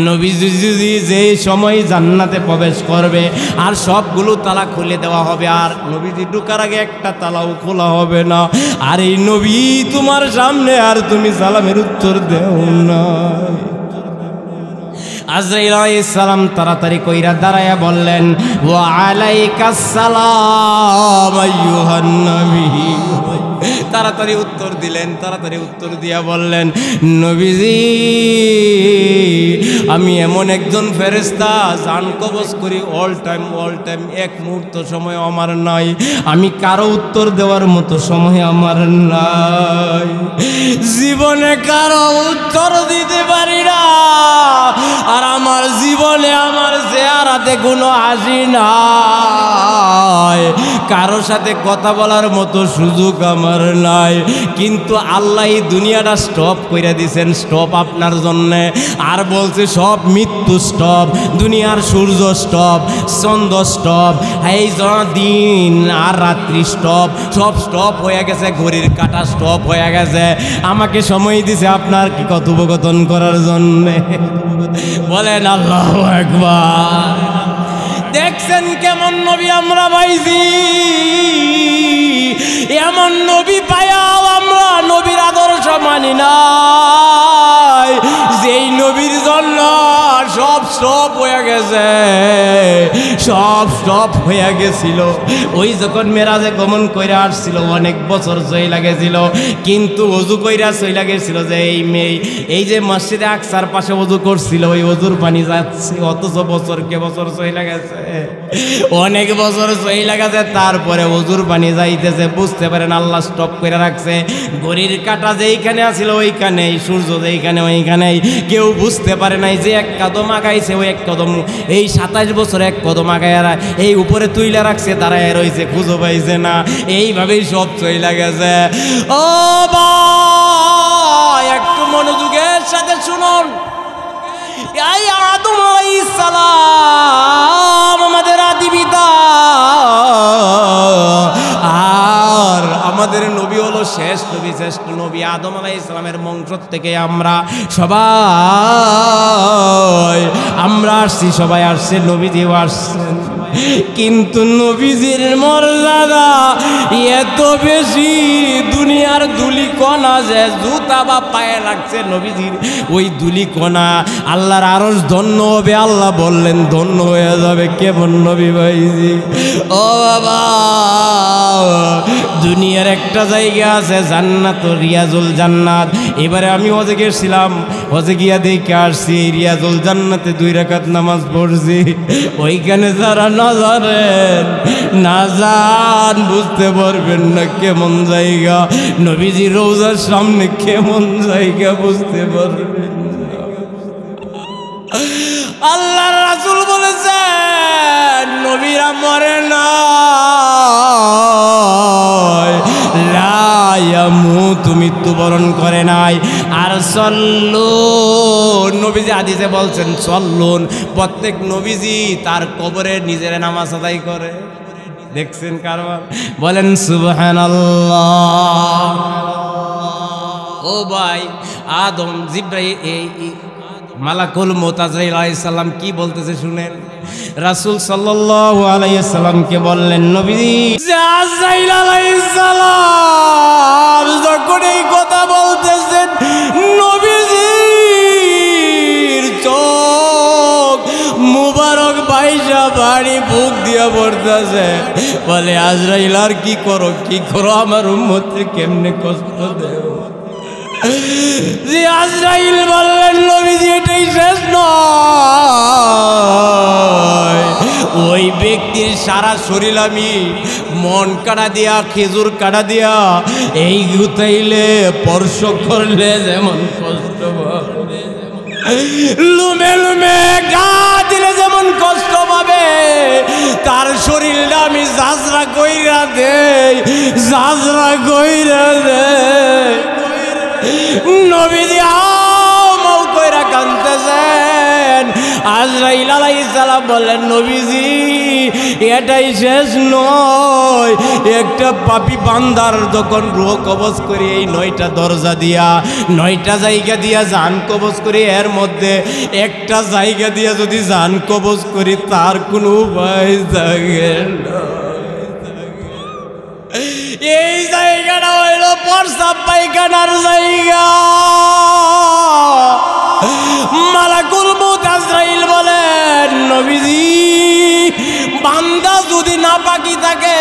নবী যদি যে সময় জান্নাতে প্রবেশ করবে আর সবগুলো তালা খুলে দেওয়া হবে, আর নবীজি ঢোকার আগে একটা তালাও খোলা হবে না। আর এই নবী তোমার সামনে, আর তুমি সালামের উত্তর দেও না। আজরাইল আলাইহিস সালাম তাড়াতাড়ি কইরা দাঁড়ায়া বললেন, ওয়া আলাইকাস সালাম আইয়ুহান নবী। তাড়াতাড়ি উত্তর দিলেন, তাড়াতাড়ি উত্তর দিয়া বললেন, নবীজি আমি এমন একজন ফেরেশতা জান কবজ করি অল টাইম, এক মুহূর্ত সময় আমার নাই, আমি কারো উত্তর দেওয়ার মতো সময় আমার নাই, জীবনে কারো উত্তর দিতে পারি না। আর আমার জীবনে আমার চেহারাতে কোনো হাসি নাই, কারো সাথে কথা বলার মতো সুযোগ আমার নাই, কিন্তু আল্লাহ এই দুনিয়াটা স্টপ করে দিয়েছেন, স্টপ আপনার জন্যে। আর বলছে সব মৃত্যু স্টপ, দুনিয়ার সূর্য স্টপ, চন্দ্র স্টপ, এই দিন আর রাত্রি স্টপ, সব স্টপ হয়ে গেছে, ঘড়ির কাঁটা স্টপ হয়ে গেছে। আমাকে সময় দিছে আপনার কি কথোপকথন করার জন্যে। বলেন আল্লাহু আকবার। দেখছেন কেমন নবী আমরা পাইছি, এমন নবী পাইয়াও আমরা নবীর আদর্শ মানি নাই। যেই নবীর জন্য সব স্টপ হয়ে গেছে, সব স্টপ হয়ে গেছিল। ওই যখন মেরাজে গমন কইরা আসছিল অনেক বছর চইলা গেছিল, কিন্তু অজু কইরা চইলা গেছিল যে এই যে মসজিদে আকসার পাশে অজু করছিল, ওই অজুর পানি যাচ্ছে, অথচ বছরকে বছর চইলা গেছে, অনেক বছর চইলা গেছে। তারপরে অজুর পানি যাইতেছে, বুঝতে পারেন আল্লাহ স্টপ করে রাখছে। ঘড়ির কাঁটা যেইখানে আছিল ওইখানেই, সূর্য যেইখানে ওইখানেই। কেউ বুঝতে পারে নাই যে এক কদম আগাইছে, ওই এক কদম, এই 27 বছর এক কদম আগাইয়ারা এই উপরে তুইলা রাখছে, দাঁড়ায় রয়েছে, খুঁজো পাইছে না। এইভাবেই সব চইলা গেছে। ও ভাই, একটু মনোযোগের সাথে শুনুন। এই আদম আলাইহিস সালাম আমাদের আদি পিতা, আর আমাদের নবী হলো শেষ নবী, শ্রেষ্ঠ নবী। আদম আলাইহিস সালামের বংশ থেকে আমরা সবাই আসছি, সবাই আসছে, নবীজিও আসছেন। কিন্তু নবীজির মর্যাদা এত বেশি, দুনিয়ার ধুলি কণা যে জুতা বা পায়ে লাগছে নবীজির, ওই ধুলি কণা আল্লাহর আরশ ধন্য হবে। আল্লাহ বললেন ধন্য হয়ে যাবে। কেমন নবী ভাইজি? ও বাবা, দুনিয়ার একটা জায়গা আছে জান্নাত, রিয়াজুল জান্নাত। এবারে আমি হজে গেছিলাম, হজে গিয়া দেখে আসছি, রিয়াজুল জান্নাতে 2 রাকাত নামাজ পড়ছি। ওইখানে যারা না জানেন, না যান, বুঝতে পারবেন না কেমন জায়গা। নবীজি রওজার সামনে কেমন জায়গা বুঝতে পারবেন না। আল্লাহর রাসূল বলেছেন নবীরা মরে না, মৃত্যুবরণ করে নাই। আর সল্লুন, নবীজি হাদিসে বলছেন সল্লুন, প্রত্যেক নবীজি তার কবরে নিজের নামাজ আদায় করে। দেখছেন কারবার? বলেন সুবহানাল্লাহ। ও ভাই, আদম জিব্রাইল এই মালাকুল মউত আজরাইল আলাইহিস সালাম কি বলতেছে শুনেন। রাসূল সাল্লাল্লাহু আলাইহি সাল্লামকে বললেন, নবী আজরাইল আলাইহিস সালাম যখন এই কথা বলতেছেন, নবীজির চোখ মুবারক বাইশা বাড়ি বুক দিয়া পড়তেছে। বলে আজরাইল আর কি করো, কি করো, আমার উম্মতকে কেমনে কষ্ট দেও। যে আজরাইল বললেন নবীজি এটাই শেষ নয়, ওই ব্যক্তির সারা শরীর আমি মন কাটা দিয়া, খেজুর কাটা দিয়া এই গুতাইলে স্পর্শ করলে যেমন কষ্ট পাবে, লুমে লুমে গা দিলে যেমন কষ্ট পাবে, তার শরীরটা আমি জাজরা কইরা দেই, জাজরা কইরা দেই। নবীজি হাও মাও কইরা কাঁদতেছেন। আজরাইল আলাইহিস সালাম বললেন, নবীজি এটাই শেষ নয়। একটা পাপী বান্দার যখন রূহ কবজ করি, এই 9টা দরজা দিয়া, 9টা জায়গা দিয়া জান কবজ করি, এর মধ্যে একটা জায়গা দিয়া যদি জান কবজ করি, তার কোনো উপায় থাকে না। এই জায়গাটা হইল প্রস্রাব পায়খানার জায়গা। মালাকুল মউত আজরাইল বলেন, নবীজি বান্দা যদি নাপাকি থাকে,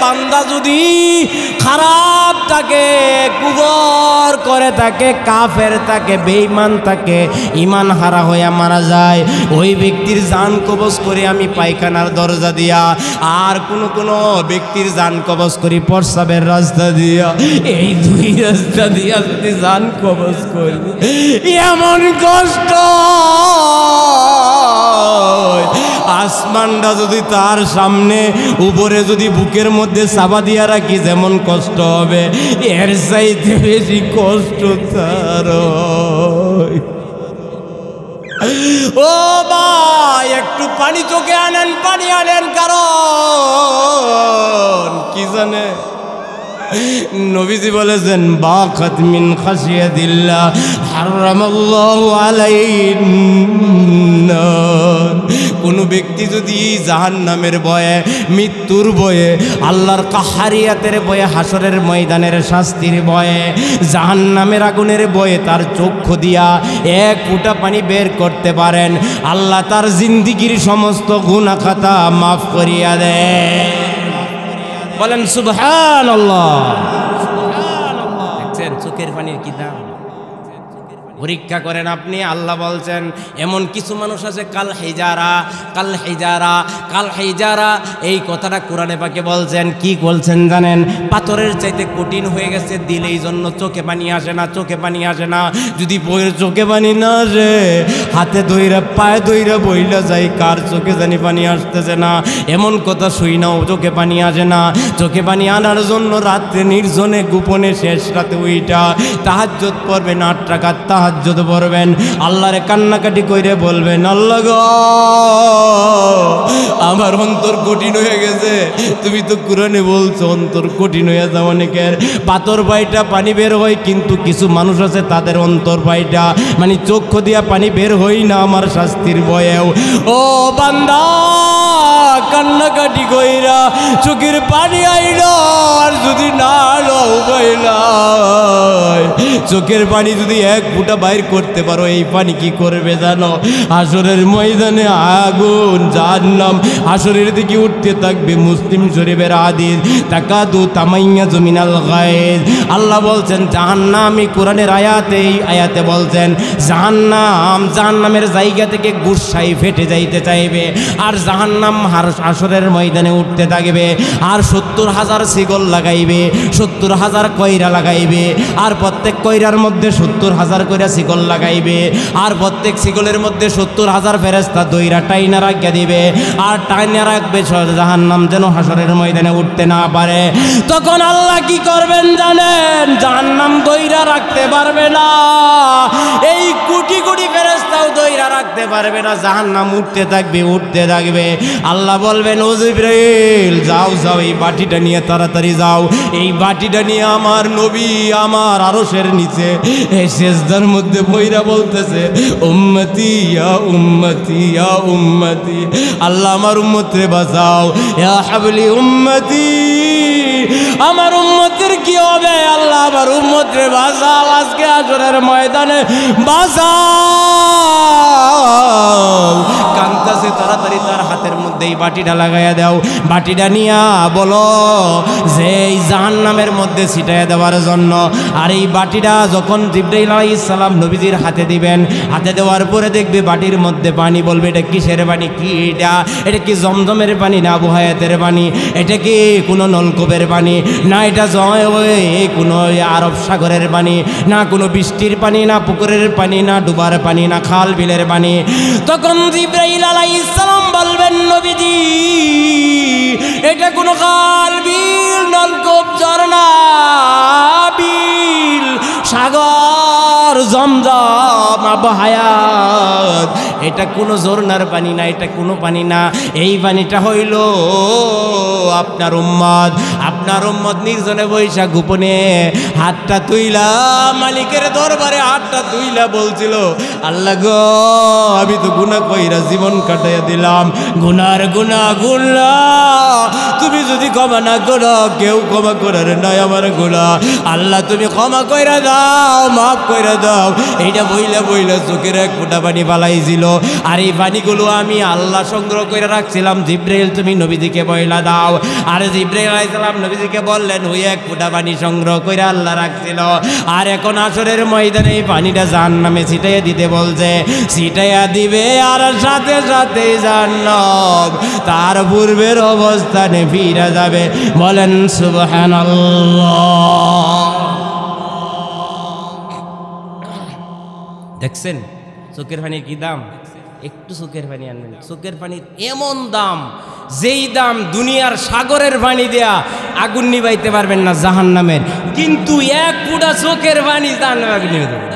বান্দা যদি খারাপ থাকে, কুফর করে থাকে, কাফের থাকে, বেঈমান থাকে, ঈমান হারা হয়ে মারা যায়, ওই ব্যক্তির জান কবজ করে আমি পায়খানার দরজা দিয়া, আর কোন ব্যক্তির জান কবজ করি প্রস্রাবের রাস্তা দিয়া। এই 2 রাস্তা দিয়া যদি জান কবজ করি, এমন কষ্ট আসমানটা যদি তার সামনে উপরে যদি বুকের মধ্যে চাপা দিয়া রাখি যেমন কষ্ট হবে, এর চাইতে বেশি কষ্ট তার হয়। ও ভাই, একটু পানি চোখে আনেন, পানি আনেন। কারণ কি জানে, নবীজি বলেছেন, বাকাত মিন খাশিয়াতিল্লাহ হারামাল্লাহু আলাইহিন নার। কোন ব্যক্তি যদি জাহান্নামের ভয়ে, মৃত্যুর ভয়ে, আল্লাহর কাহারিয়াতের ভয়ে, হাসরের ময়দানের শাস্তির ভয়ে, জাহান্নামের আগুনের ভয়ে তার চক্ষু দিয়া এক ফোঁটা পানি বের করতে পারেন, আল্লাহ তার জিন্দিগির সমস্ত গুনাহ খাতা মাফ করিয়া দেয়। বলেন সুবহানাল্লাহ। দেখছেন চোখের পানির কি দাম? পরীক্ষা করেন আপনি। আল্লাহ বলছেন এমন কিছু মানুষ আছে কাল হিজারা, কাল হিজারা, কাল হিজারা, এই কথাটা কোরআনে পাকে বলছেন। কি বলছেন জানেন? পাথরের চাইতে কঠিন হয়ে গেছে দিল, এই জন্য চোখে পানি আসে না, চোখে পানি আসে না। যদি বইয়ের চোখে পানি না আসে, হাতে দইরা পায়ে দইরা বইলা যায়, কার চোখে জানি পানি আসতেছে না। এমন কথা শুই নাও চোখে পানি আসে না। চোখে পানি আনার জন্য রাত্রে নির্জনে গোপনে শেষ রাতে উইটা তাহাজ্জুদ পড়বেন, 8 রাকাত তাহাজ্জুদ পড়বেন, আল্লাহরে কান্নাকাটি কইরে বলবেন, আল্লাহ গো আমার অন্তর কঠিন হয়ে গেছে। তুমি তো কোরআনে বলছো অন্তর কঠিন হয়ে যাও অনেকের। পাথর বাইটা পানি বের হয়, কিন্তু কিছু মানুষ আছে তাদের অন্তর বাইটা মানে চক্ষু দিয়া পানি বের হই না আমার শাস্তির ভয়েও। ও বান্দা, কান্নাকাটি কইরা চোখের পানি আইল, আর যদি না আলো বাইলাই, চোখের পানি যদি এক ফুটা বাইর করতে পারো, এই পানি কি করবে জানো? হাসরের ময়দানে আগুন জাহান্নাম হাসরের দিকে উঠতে থাকবে। মুসলিম শরীফের হাদিস, তাকাদু তামাইয়া জমিনাল গায়েজ। আল্লাহ বলছেন জাহান্নামী, কোরআনের আয়াতে, এই আয়াতে বলছেন জাহান্নামের জায়গা থেকে গুসাই ফেটে যাইতে চাইবে, আর জাহান্নাম হাসরের ময়দানে উঠতে থাকবে। আর 70,000 শিকল লাগাইবে, 70,000 কইরা লাগাইবে, আর প্রত্যেক কইরার মধ্যে 70,000 কইরা শিকল লাগাইবে, আর প্রত্যেক শিকলের মধ্যে 70,000 ফেরেশতা দইরা টাইনা রাখিয়া দিবে, আর টাইনা রাখবে জাহান্নাম যেন হাসরের ময়দানে উঠতে না পারে। তখন আল্লাহ কি করবেন জানেন? জাহান্নাম দইরা রাখতে পারবে না, এই কোটি কোটি ফেরেশতাও দইরা রাখতে পারবে না, জাহান্নাম উঠতে থাকবে, উঠতে থাকবে। আল্লাহ বলবেন, ও জিবরাইল যাও যাও, এই বাটিটা নিয়ে তাড়াতাড়ি যাও, এই বাটিটা নিয়ে আমার নবী আমার আরশের নিচে এই সেজদার মধ্যে বইরা বলতেছে, উম্মতি ইয়া উম্মতি ইয়া উম্মতি, আল্লাহ আমার উম্মত রে বাঁচাও, ইয়া হাবলি উম্মতি, আমার উম্মতের কি হবে? আল্লাহ আমার উম্মত রে বাঁচাও, আজকে হাসরের ময়দানে বাঁচাও। কান্তাছে, তাড়াতাড়ি তার হাতের মধ্যে এই বাটিটা লাগাইয়া দাও। বাটিটা নিয়া বলো যে এই জাহান্নামের মধ্যে ছিটাইয়া দেওয়ার জন্য। আর এই বাটিটা যখন জিবরাইল আলাইহিস সালাম নবীজির হাতে দিবেন, হাতে দেওয়ার পরে দেখবে বাটির মধ্যে পানি। বলবে এটা কিসের পানি? কি এটা কি জমজমের পানি না আবু হায়াতের পানি? এটা কি কোনো নলকূপের পানি? না এটা কোনো আরব সাগরের পানি, না কোনো বৃষ্টির পানি, না পুকুরের পানি, না ডুবার পানি, না খাল বিলের পানি। তখন জিবরাইল আলাইহিস সালাম বলবেন, নবীজি এটা কোনো খাল বিল, নলকূপ, ঝর্ণা, বিল, সাগর, জমজম, আবু হায়াত, এটা কোনো ঝর্ণার পানি না, এটা কোনো পানি না। এই পানিটা হইল আপনার উম্মত। আপনার উম্মত নির্জনে বৈশা গোপনে হাতটা তুইলা মালিকের দরবারে হাতটা তুইলা বলছিল, আল্লাহ গো আমি তো গুনাহ কইরা জীবন কাটাইয়া দিলাম, গুনার গুনাহ তুমি যদি ক্ষমা না করো, কেউ ক্ষমা করার নাই আমার গুনাহ, আল্লাহ তুমি ক্ষমা কইরা দাও, মাফ কইরা দাও। এইটা বইলা বইলা চোখের এক ফোঁটা পানি পালাইছিল। আর এই পানিগুলো আমি আল্লাহ সংগ্রহ করে রাখছিলাম। জিবরাইল তুমি নবীজিকে বইলা দাও। আর জিবরাইল আলাইহিস সালাম নবীজিকে বললেন, ওই এক ফোঁটা পানি সংগ্রহ করে আল্লাহ রাখছিল। আর এখন আসরের ময়দানে এই পানিটা জাহান্নামে ছিটাইয়া দিতে বলছে, ছিটাইয়া দিবে, আর সাথে সাথে জাহান্নাম তার পূর্বের অবস্থানে ফিরে যাবে। বলেন সুবহানাল্লাহ। দেখছেন চোখের পানির কি দাম? একটু চোখের পানি আনবেন। চোখের পানির এমন দাম, যেই দাম দুনিয়ার সাগরের পানি দেয়া আগুন নিবাইতে পারবেন না জাহান্নামের, কিন্তু এক ফুটা চোখের পানি জাহান্নামের আগুন নিভে যাবে।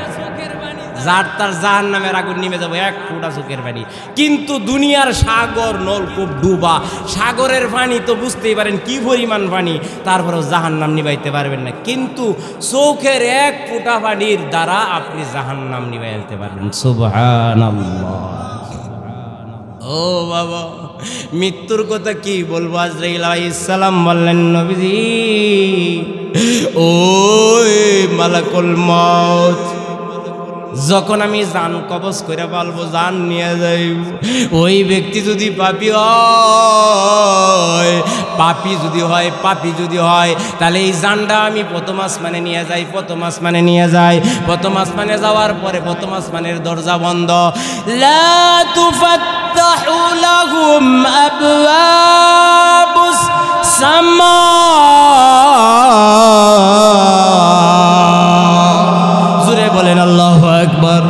যার তার জাহান্নামের আগুন নিভে যাবে এক ফুটা চোখের পানি। কিন্তু দুনিয়ার সাগর নলকূপ ডুবা, সাগরের পানি তো বুঝতেই পারেন কি পরিমাণ পানি, তারপরেও জাহান্নাম নিবাইতে পারবেন না। কিন্তু চোখের এক ফুটা পানির দ্বারা আপনি জাহান্নাম নিবাইতে পারবেন। সুবহানাল্লাহ। ও বাবা, মৃত্যুর কথা কি বলবো। আজরাইল আলাইহিস সালাম বললেন, নবীজি ওই মালাকুল মউত, যখন আমি জান কবজ করে পালবো, জান নিয়ে যাইব, ওই ব্যক্তি যদি পাপী হয়, পাপী যদি হয় তাহলে এই জানটা আমি প্রথম আসমানে নিয়ে যাই। প্রথম আসমানে যাওয়ার পরে প্রথম আসমানের দরজা বন্ধ। লা তুফাত্তাহু লাহুম আবওয়াবুস সামা। জোরে বলেন আল্লাহু আকবার।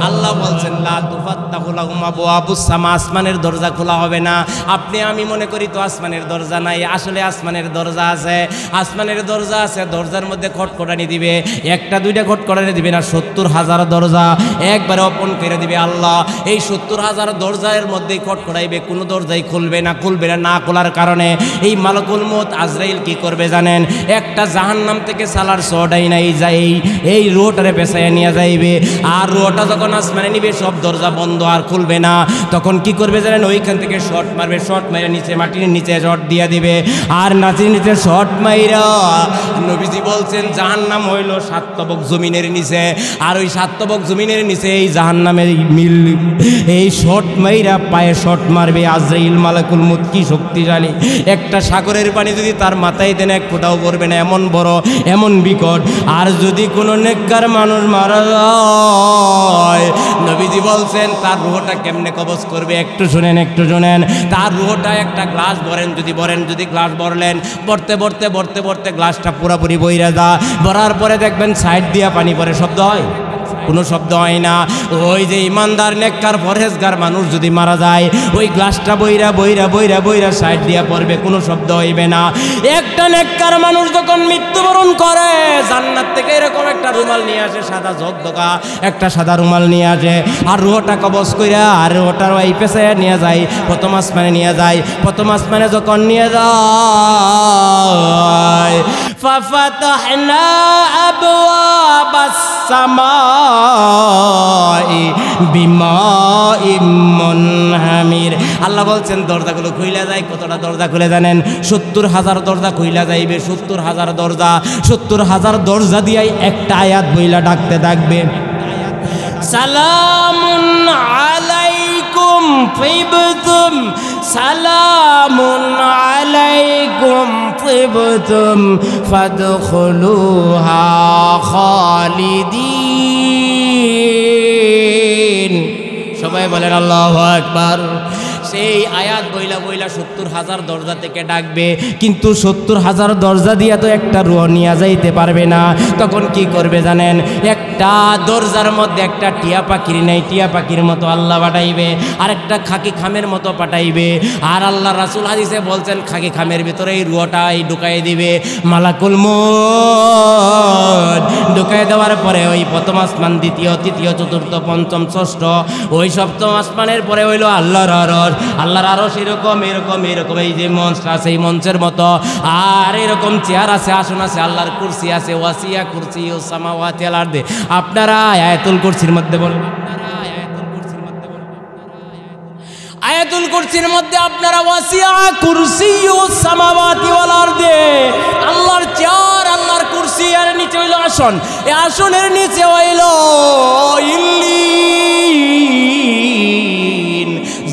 আল্লাহ বলছেন লা তুফাত্তাহু লাহুম আবওয়াবুস সামা, আসমানের দরজা খোলা হবে না। আপনি আমি মনে করি তো আসমানের দরজা নাই, আসলে আসমানের দরজা আছে। আসমানের দরজা আছে, দরজার মধ্যে খটখটানি দিবে, একটা দুইটা খটখটানি দিবে না, 70,000 দরজা একবারে ওপেন করে দিবে আল্লাহ। এই 70,000 দরজার মধ্যেই খটখটাইবে, কোনো দরজাই খুলবে না। না খোলার কারণে এই মালাকুল মউত আজরাইল কি করবে জানেন? একটা জাহান্নাম থেকে সালার সডাই নাই যাই, এই রোটারে পেছাইয়া নিয়ে যাইবে। আর রোটা যখন আসমানে নিবে, সব দরজা বন্ধ, আর খুলবে না। তখন কি করবে জানেন? ওইখান থেকে শর্ট মারবে, শর্ট মাইরা নিচে মাটির নিচে শর্ট দিয়ে দিবে। আর নাচির নিচে শর্ট মাইরা, নবীজি বলছেন জাহান্নাম হইল 7 তবক জমিনের নিচে, আর ওই 7 তবক জমিনের নিচে এই জাহান্নামের মিল। এই শর্ট মাইরা পায়ে শর্ট মারবে আজরাইল মালাকুল মউত। কি শক্তিশালী! একটা সাগরের পানি যদি তার মাথায় দেন, এক ফোঁটাও পড়বে না, এমন বড়, এমন বিকট। আর যদি কোনো নেককার মানুষ মারা যায়, নবীজি বলছেন তার রূহটা কেমনে কবজ করবে, একটু শুনেন। তার রূহটা একটা গ্লাস যদি গ্লাস ভরলেন, ভরতে গ্লাসটা পুরোপুরি বইরা যা, ভরার পরে দেখবেন সাইড দিয়া পানি পরে, শব্দ হয়? কোনো শব্দ হয় না। ওই যে ইমানদার নেককার পরহেজগার মানুষ যদি মারা যায়, ওই গ্লাসটা বইরা সাইড দিয়া পড়বে, কোনো শব্দ হইবে না। একটা নেককার মানুষ যখন মৃত্যুবরণ করে, জান্নাত থেকে এরকম একটা রুমাল নিয়ে আসে, সাদা ঝকঝকা একটা সাদা রুমাল নিয়ে আসে, আর রুহটা কবজ কইরা আর রুহটার ওই পেছায় নিয়ে যায়, প্রথম আসমানে নিয়ে যায়। প্রথম আসমানে যখন নিয়ে যায়, ফাফাতাহনা আবওয়াবাস সামাই বিমাইম মুনহামির। আল্লাহ বলছেন দরজাগুলো খুইলা যায়। কতটা দরজা খুলে জানেন? 70,000 দরজা খুইলা যাইবে। 70,000 দরজা দিয়াই একটা আয়াত বইলা ডাকতে থাকবে, সালামুন আলাইকুম তিবতুম, সালামুন আলাইকুম তিবতুম ফাদখুলুহা খালিদিন। সবাই বলেন আল্লাহু আকবার। সেই আয়াত বইলা 70,000 দরজা থেকে ডাকবে, কিন্তু 70,000 দরজা দিয়া তো একটা রুহ নিয়ে যাইতে পারবে না। তখন কি করবে জানেন? একটা দরজার মধ্যে একটা টিয়া পাখির নেই, টিয়া পাখির মতো আল্লাহ পাঠাইবে, আর একটা খাকি খামের মতো পাঠাইবে। আর আল্লাহ রাসূল হাদিসে বলছেন খাকি খামের ভিতরে এই রুহটা ঢুকাই দিবে মালাকুল মউত। ঢুকাই দেওয়ার পরে ওই প্রথম আসমান, দ্বিতীয়, তৃতীয়, চতুর্থ, পঞ্চম, ষষ্ঠ, ওই সপ্তম আসমানের পরে হইল আল্লাহর আরশ। আল্লাহর আরশ এরকম এই যে মঞ্চটা আছে, এই মঞ্চের মতো, আর এরকম চেয়ার আছে, আসন আছে, আল্লাহর কুরসি আছে, ওয়াসিয়া কুরসি ও সামাওয়াতি ওয়াল আরদি। আপনারা আয়াতুল কুরসির মধ্যে বলেন, আয়াতুল কুরসির মধ্যে আপনারা ওয়াসিয়া কুরসি ও সামাওয়াতি ওয়াল আরদি, আল্লাহর চেয়ার, আল্লাহর কুরসি, আর নিচে হইল আসন। এই আসনের নিচে হইল ইল্লিন,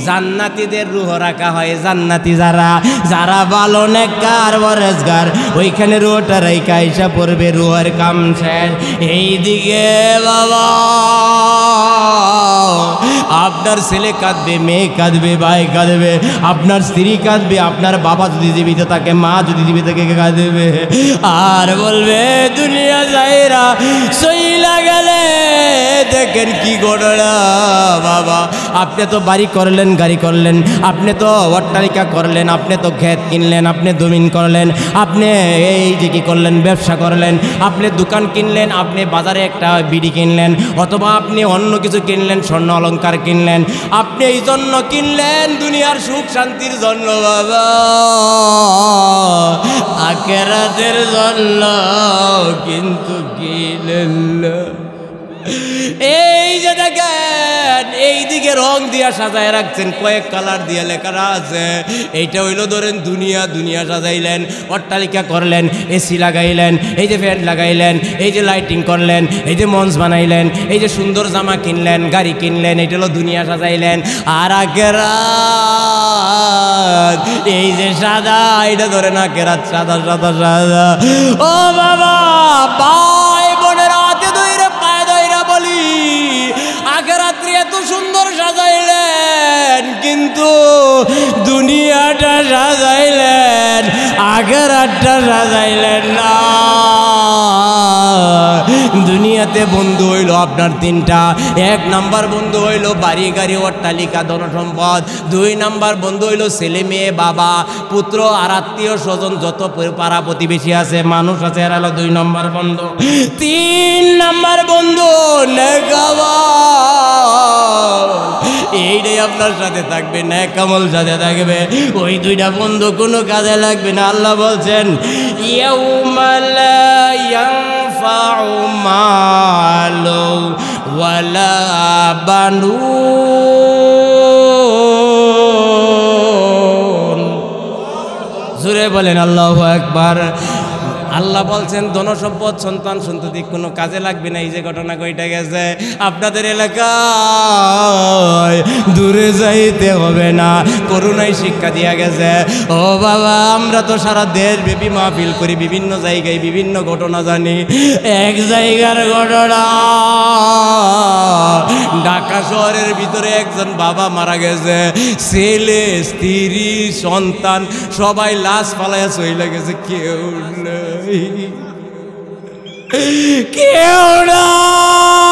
জান্নাতীদের রূহ রাখা হয়। জান্নাতি যারা যারা ভালো নেককার পরেজগার ওইখানে রূহটা রাইখা আইসা পড়বে, রূহের কাম শেষ। এইদিকে বাবা আপনার ছেলে কাঁদবে, মেয়ে কাঁদবে, ভাই কাঁদবে, আপনার স্ত্রী কাঁদবে, আপনার বাবা যদি জীবিত থাকে, মা যদি জীবিত থাকে কাঁদবে, আর বলবে দুনিয়া যাইরা সইলা গেলে দেখেন কি ঘটনা। বাবা আপনি তো বাড়ি করলেন, গাড়ি করলেন, আপনি তো অট্টালিকা করলেন, আপনি তো ক্ষেত কিনলেন, আপনি জমিন করলেন, আপনি এই যে কি করলেন, ব্যবসা করলেন, আপনি দোকান কিনলেন, আপনি বাজারে একটা বিড়ি কিনলেন, অথবা আপনি অন্য কিছু কিনলেন, স্বর্ণ অলংকার কিনলেন, আপনি এই জন্য কিনলেন দুনিয়ার সুখ শান্তির জন্য বাবা, আখিরাতের জন্য কিন্তু কিনলেন না। এই যে দেখেন এইদিকে রং দিয়া সাজায় রাখছেন, কয়েক কালার দিয়া লেখা আছে, এইটা হইল ধরেন দুনিয়া। দুনিয়া সাজাইলেন, অট্টালিকা করলেন, এসি লাগাইলেন, এই যে ফ্যান লাগাইলেন, এই যে লাইটিং করলেন, এই যে মঞ্চ বানাইলেন, এই যে সুন্দর জামা কিনলেন, গাড়ি কিনলেন, এইটা হলো দুনিয়া সাজাইলেন। আর আখিরাত এই যে সাদা, এটা ধরেন আখিরাত সাদা সাদা সাদা। ও বাবা ভাই বোনেরা হাতে ধইরা পায়ে ধইরা বলি, আখিরাতরে এত সুন্দর সাজাইলেন, কিন্তু দুনিয়াটা সাজাইলেন, আখিরাতটা সাজাইলেন না। দুনিয়াতে বন্ধু হইল আপনার তিনটা। এক নাম্বার বন্ধু হইল বাড়ি গাড়ি অট্টালিকা ধনসম্পদ। দুই নাম্বার বন্ধু হইল ছেলে মেয়ে বাবা পুত্র আর আত্মীয় স্বজন যত পাড়া প্রতিবেশী আছে মানুষ আছে, এরা হলো দুই নম্বর বন্ধু। তিন নাম্বার বন্ধু এইটাই আপনার সাথে থাকবে, নেক আমল সাথে থাকবে। ওই দুইটা বন্ধু কোনো কাজে লাগবে না। আল্লাহ বলছেন ইয়াউমা লা ইয়ানফাউ মালু ওয়ালা বানুন। জোরে বলেন আল্লাহু আকবার। আল্লাহ বলছেন ধনসম্পদ সন্তান সন্ততি কোনো কাজে লাগবে না। এই যে ঘটনা ঘটে গেছে আপনাদের এলাকায়, দূরে যাইতে হবে না, করোনায় শিক্ষা দিয়া গেছে। ও বাবা আমরা তো সারা দেশ ব্যাপী মাহফিল করি, বিভিন্ন জায়গায় বিভিন্ন ঘটনা জানি। এক জায়গার ঘটনা, ঢাকা শহরের ভিতরে একজন বাবা মারা গেছে, ছেলে স্ত্রী সন্তান সবাই লাশ পালাইয়া চইলা গেছে, কেউ কেউ নাই।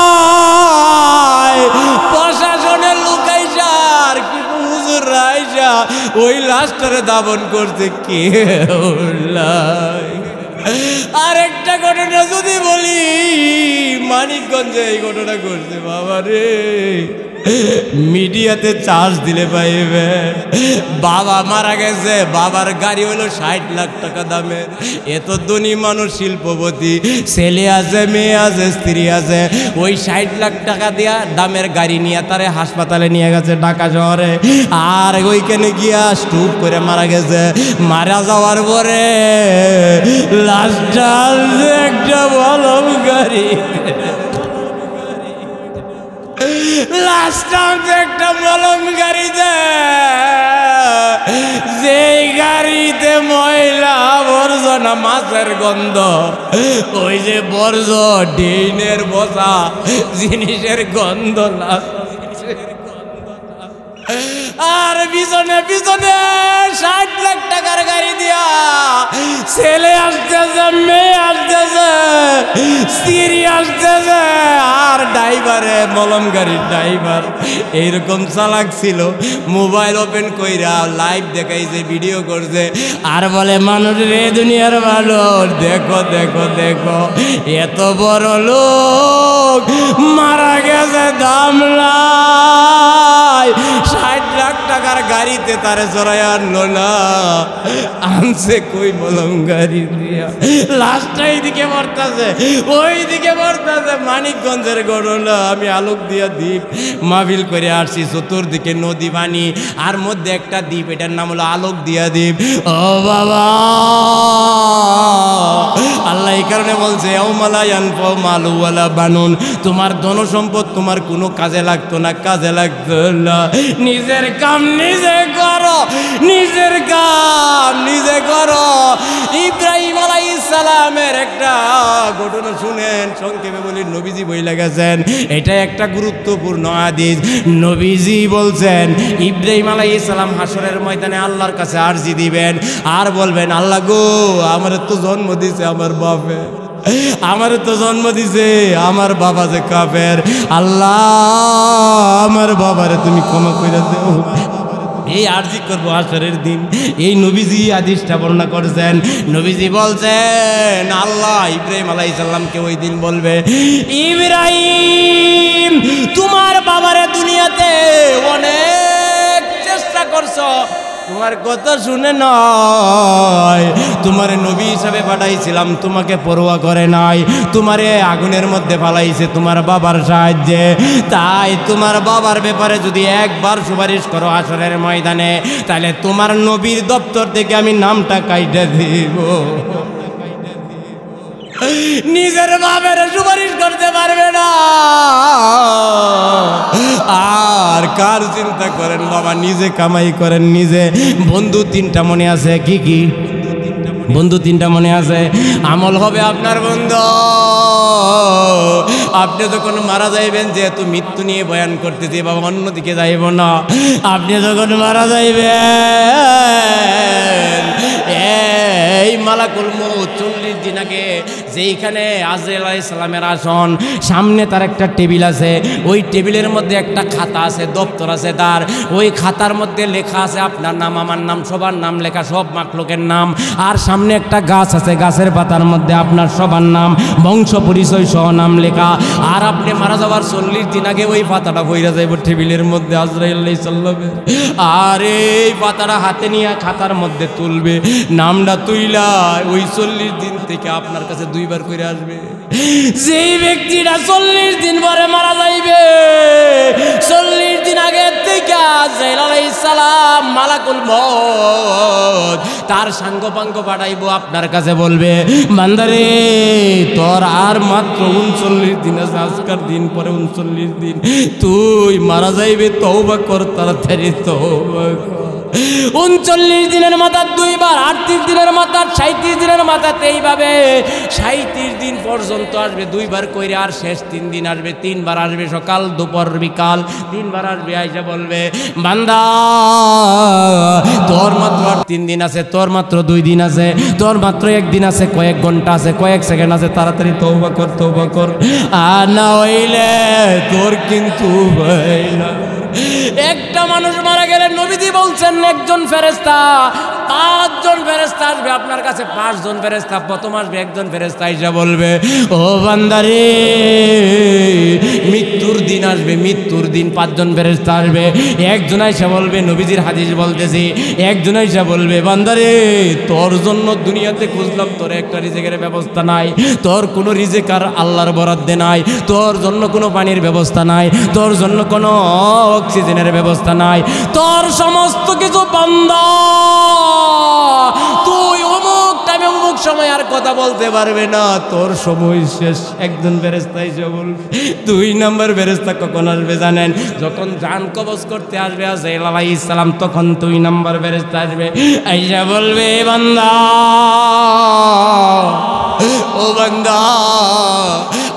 প্রশাসনের লোক আইসা আর কিছু হুজুররা আইসা ওই লাশটারে দাফন করছে, কেউ নাই। আরেকটা ঘটনা যদি বলি, মানিকগঞ্জে এই ঘটনা করছে বাবা রে, মিডিয়াতে চার্জ দিলে পাইবে। বাবা মারা গেছে, বাবার গাড়ি হলো 60 লাখ টাকা দামের। এত ধনী মানুষ, শিল্পপতি, ছেলে আছে, মেয়ে আছে, স্ত্রী আছে। ওই 60 লাখ টাকা দিয়া দামের গাড়ি নিয়ে তারে হাসপাতালে নিয়ে গেছে ঢাকা শহরে। আর ওইখানে গিয়া স্ট্রোক করে মারা গেছে। মারা যাওয়ার পরে লাশটা একটা বলম গাড়ি, একটা মলম গাড়িতে, যে গাড়িতে ময়লা আবর্জনা, মাছের গন্ধ, ওই যে বর্জ্য ডিনের বসা জিনিসের গন্ধ, আর পিছনে পিছনে 60 লাখ টাকার গাড়ি দিয়া ছেলে আসতেছে, মেয়ে আসতেছে, স্ত্রী আসতেছে, আর ড্রাইভারে মলম গাড়ির ড্রাইভার এইরকম চালাক ছিল। মোবাইল ওপেন কইরা লাইভ দেখাইছে, ভিডিও করছে, আর বলে মানুষ রে দুনিয়ার মানুষ, দেখো দেখো দেখো এত বড় লোক মারা গেছে, দাম নাই, 60 লাখ টাকার গাড়িতে তারে জড়াই আনলো না, আনছে কই মলম গাড়ি দিয়া। লাস্টটা এইদিকে মরতাছে, ওইদিকে মরতাছে। মানিকগঞ্জের ঘটনা। আমি আলোক দিয়া দ্বীপ মাহফিল করে আসছি, চতুর্দিকে নদী পানি, আর মধ্যে একটা দ্বীপ, এটার নাম হলো আলোক দিয়া দ্বীপ। ও বাবা, আল্লাহ এই কারণে বলছে বলছে ইয়াউমা লা ইয়ানফাউ মালু ওয়ালা বানুন, তোমার ধন সম্পদ তোমার কোনো কাজে লাগতো না, কাজে লাগতো না। নিজের কাম নিজে করো, নিজের কাম নিজে করো। ইব্রাহিম আলাইহিস সালামের একটা ঘটনা শুনেন, সংক্ষেপে বলি। নবীজি বইলা গেছেন, এটা একটা গুরুত্বপূর্ণ হাদিস। নবীজি বলছেন ইব্রাহিম আলাইহিস সালাম হাসরের ময়দানে আল্লাহর কাছে আরজি দিবেন আর বলবেন, আল্লাহ গো, আমার তো জন্ম দিছে আমার বাপে, আমার তো জন্ম দিছে আমার বাবা যে কাফের, আল্লাহ আমার বাবারে তুমি ক্ষমা করে দাও। এই আরজি করবো আসরের দিন। এই নবীজি হাদিসটা বর্ণনা করেছেন। নবীজি বলছেন আল্লাহ ইব্রাহিম আলাইহিস সালামকে ওই দিন বলবে, ইব্রাহিম তোমার বাবারে দুনিয়াতে অনেক চেষ্টা করছো, তোমার কথা শুনে নয়, তোমারে নবী হিসাবে পাঠাইছিলাম, তোমাকে পরোয়া করে নাই, তোমারে আগুনের মধ্যে ফালাইছে তোমার বাবার সাহায্যে। তাই তোমার বাবার ব্যাপারে যদি একবার সুপারিশ করো হাসরের ময়দানে, তাহলে তোমার নবীর দপ্তর থেকে আমি নামটা কাইটা দিব। নিজের বাবার সুপারিশ করতে পারবে না। আর কার চিন্তা করেন বাবা, নিজে কামাই করেন নিজে। বন্ধু তিনটা মনে আছে, কি কি বন্ধু তিনটা মনে আছে? আমল হবে আপনার বন্ধু। আপনি যখন মারা যাইবেন, যেহেতু মৃত্যু নিয়ে বয়ান করতেছি বাবা, অন্যদিকে যাইব না। আপনি যখন মারা যাইবেন, এই মালাকুল মউত 40 দিন আগে যেইখানে আজরাইল আলাইহিস সালামের আসন, সামনে তার একটা টেবিল আছে, ওই টেবিলের মধ্যে একটা খাতা আছে, দপ্তর আছে তার। ওই খাতার মধ্যে লেখা আছে আপনার নাম, আমার নাম, সবার নাম লেখা, সব মাখলুকের নাম। আর সামনে একটা গাছ আছে, গাছের পাতার মধ্যে আপনার সবার নাম, বংশ পরিচয় সহ নাম লেখা। আর আপনি মারা যাওয়ার 40 দিন আগে ওই পাতাটা বইরা যাইব টেবিলের মধ্যে আজরাইল আলাইহিস সালামের। আর এই পাতাটা হাতে নিয়ে খাতার মধ্যে তুলবে, নামটা তুইলা ওই 40 দিন থেকে আপনার কাছে 2 বার করে আসবে। যেই ব্যক্তিটা 40 দিন পরে মারা যাইবে, 40 দিন আগে থেকে আজরাইল আলাইহিস সালাম মালাকুল মউত তার সাঙ্গপাঙ্গ পাঠাইবো আপনার কাছে, বলবে বান্দারে তোর আর মাত্র 39 দিন আছে, আজকের দিন পরে 39 দিন তুই মারা যাইবে, তওবা কর তাড়াতাড়ি, তওবা কর। 39 দিনের মাথা 2 বার, 38 দিনের মাথা, 37 দিনের মাথাতে এইভাবে 37 দিন পর্যন্ত আসবে 2 বার কইরে। আর শেষ 3 দিন আসবে 3 বার আসবে, সকাল দুপুর বিকাল 3 বার আসবে। আইসা বলবে বান্দা তোর মাত্র আর 3 দিন আছে, তোর মাত্র 2 দিন আছে, তোর মাত্র 1 দিন আছে, কয়েক ঘন্টা আছে, কয়েক সেকেন্ড আছে, তাড়াতাড়ি তওবা কর, তওবা কর। আর না হইলে তোর কিন্তু ভাই না। একটা মানুষ মারা গেলে নবীজি বলছেন একজন ফেরেশতা 5 জন ফেরেশতা আসবে আপনার কাছে, 5 জন ফেরেশতা। প্রথম আসবে একজন ফেরেশতা, এসে বলবে ও বান্দারে মৃত্যুর দিন আসবে, মৃত্যুর দিন 5 জন ফেরেশতা আসবে। একজন এসে বলবে, নবীজির হাদিস বলতেছি, একজন এসে বলবে বান্দারে তোর জন্য দুনিয়াতে খুঁজলাম, তোর একটা রিজিকের ব্যবস্থা নাই, তোর কোনো রিজিক আর আল্লাহর বরাদ্দে নাই, তোর জন্য কোনো পানির ব্যবস্থা নাই, তোর জন্য কোনো অক্সিজেনের ব্যবস্থা নাই, তোর সমস্ত কিছু বন্ধ, তুই অমুক টাইমে অমুক সময় আর কথা বলতে পারবে না, তোর সময় শেষ। একজন ফেরেশতা এসে বলবে। 2 নম্বর ফেরেশতা কখন আসবে জানেন? যখন জান কবজ করতে আসবে আজরাইল আলাইহিস সালাম, তখন 2 নম্বর ফেরেশতা আসবে, আইসা বলবে বান্দা ও বান্দা,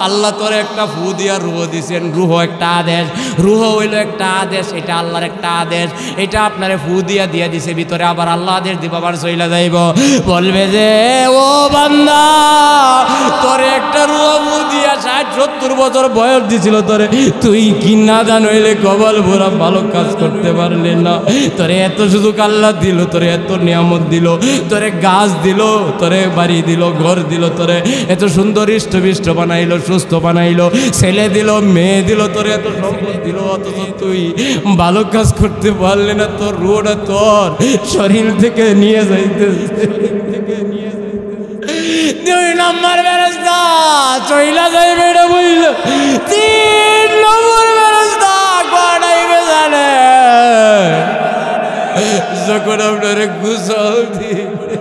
আল্লাহ তোর একটা ফু দিয়া রুহ দিছেন, রুহ একটা আদেশ, রুহ হইল একটা আদেশ, এটা আল্লাহর একটা আদেশ, এটা আপনারে ফু দিয়া দিছে ভিতরে, আবার আল্লাহ আদেশ দিব, আবার চইলা যাইব। বলবে যে ও বান্দা তোরে একটা রুহ ফু দিয়া 60-70 বছর বয়স দিছিল তোরে, তুই কি না জান হইলে কবল ভরা ভালো কাজ করতে পারলে না, তোরে এত সুযোগ আল্লাহ দিল, তোরে এত নিয়ামত দিল, তোরে গাছ দিল, তোরে বাড়ি দিল, ঘর দিল, তোরে এত সুন্দর ইষ্টবিষ্ট বানাইলো, সুস্থ বানাইলো, ছেলে দিল, মেয়ে দিল, তোরে এত সম্পদ দিল, অথচ তুই ভালো কাজ করতে পারলে না, তোর রুহটা তোর শরীর থেকে নিয়ে যাইতেছে। 2 নম্বর ফেরেশতা চইলা যাইবে, এটা বইল। 3 নম্বর ফেরেশতা কড়াইবে জানে, যখন আপনারে গোসল দিবে,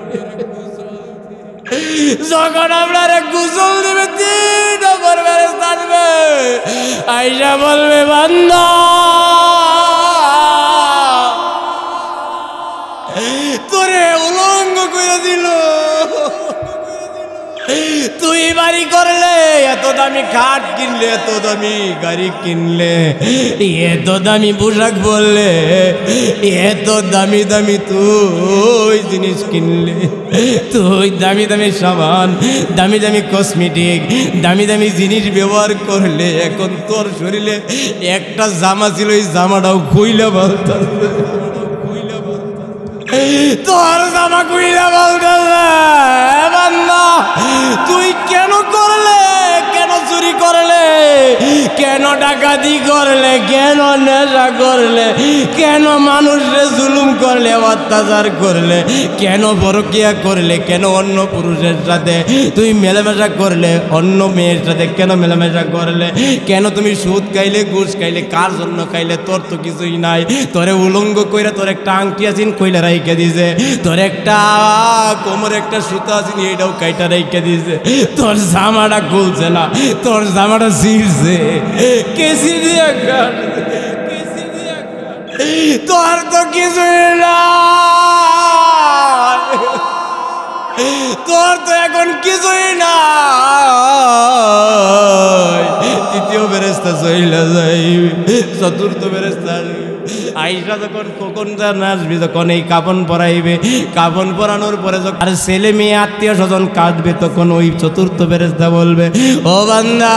যখন আপনার গোসল দিবে 3 নম্বর ফেরেশতা আসবে, আইসা বলবে বান্দা তোরে উলঙ্গ করে দিল, তুই বাড়ি করলে, এত দামি খাট কিনলে, এত দামি গাড়ি কিনলে, এত দামি পোশাক বললে, এত দামি দামি তুই জিনিস কিনলে, তুই দামি দামি সাবান, দামি দামি কসমেটিক, দামি দামি জিনিস ব্যবহার করলে, এখন তোর শরীরে একটা জামা ছিল, ওই জামাটাও খুইলা বলতে, তোর জামা খুইলা বলতে বান্দা তুই কেন করলে, কেন চুরি করলে, কেন ডাকাতি করলে, কেন নেশা করলে, কেন মানুষে জুলুম করলে, অত্যাচার করলে, কেন পরকিয়া করলে, কেন অন্য পুরুষের সাথে তুই মেলামেশা করলে, অন্য মেয়ের সাথে কেন মেলামেশা করলে, কেন তুমি সুদ খাইলে, ঘুষ খাইলে, কার জন্য খাইলে, তোর তো কিছুই নাই, তোরে উলঙ্গ কইরা তোর একটা আংটি আছিন কইলা রাইখা দিছে, তোর একটা কোমরে একটা সুতা আছিন এটাও কাইটা রাইখা দিছে, তোর জামাটা খুলছে না, তোর জামাটা ছিঁড়ছে, কেসি দিয়ে কাটছে, তোর তো কিছুই না, তোর তো এখন কিছুই না। তৃতীয় ফেরেশতা চইলা যাইবে, চতুর্থ ফেরেশতা আইসা যখন কখন আসবে, যখন এই কাফন পরাইবে, কাফন পরানোর পরে যখন আর ছেলে মেয়ে আত্মীয় স্বজন কাটবে, তখন ওই চতুর্থ ফেরেশতা বলবে ও বান্দা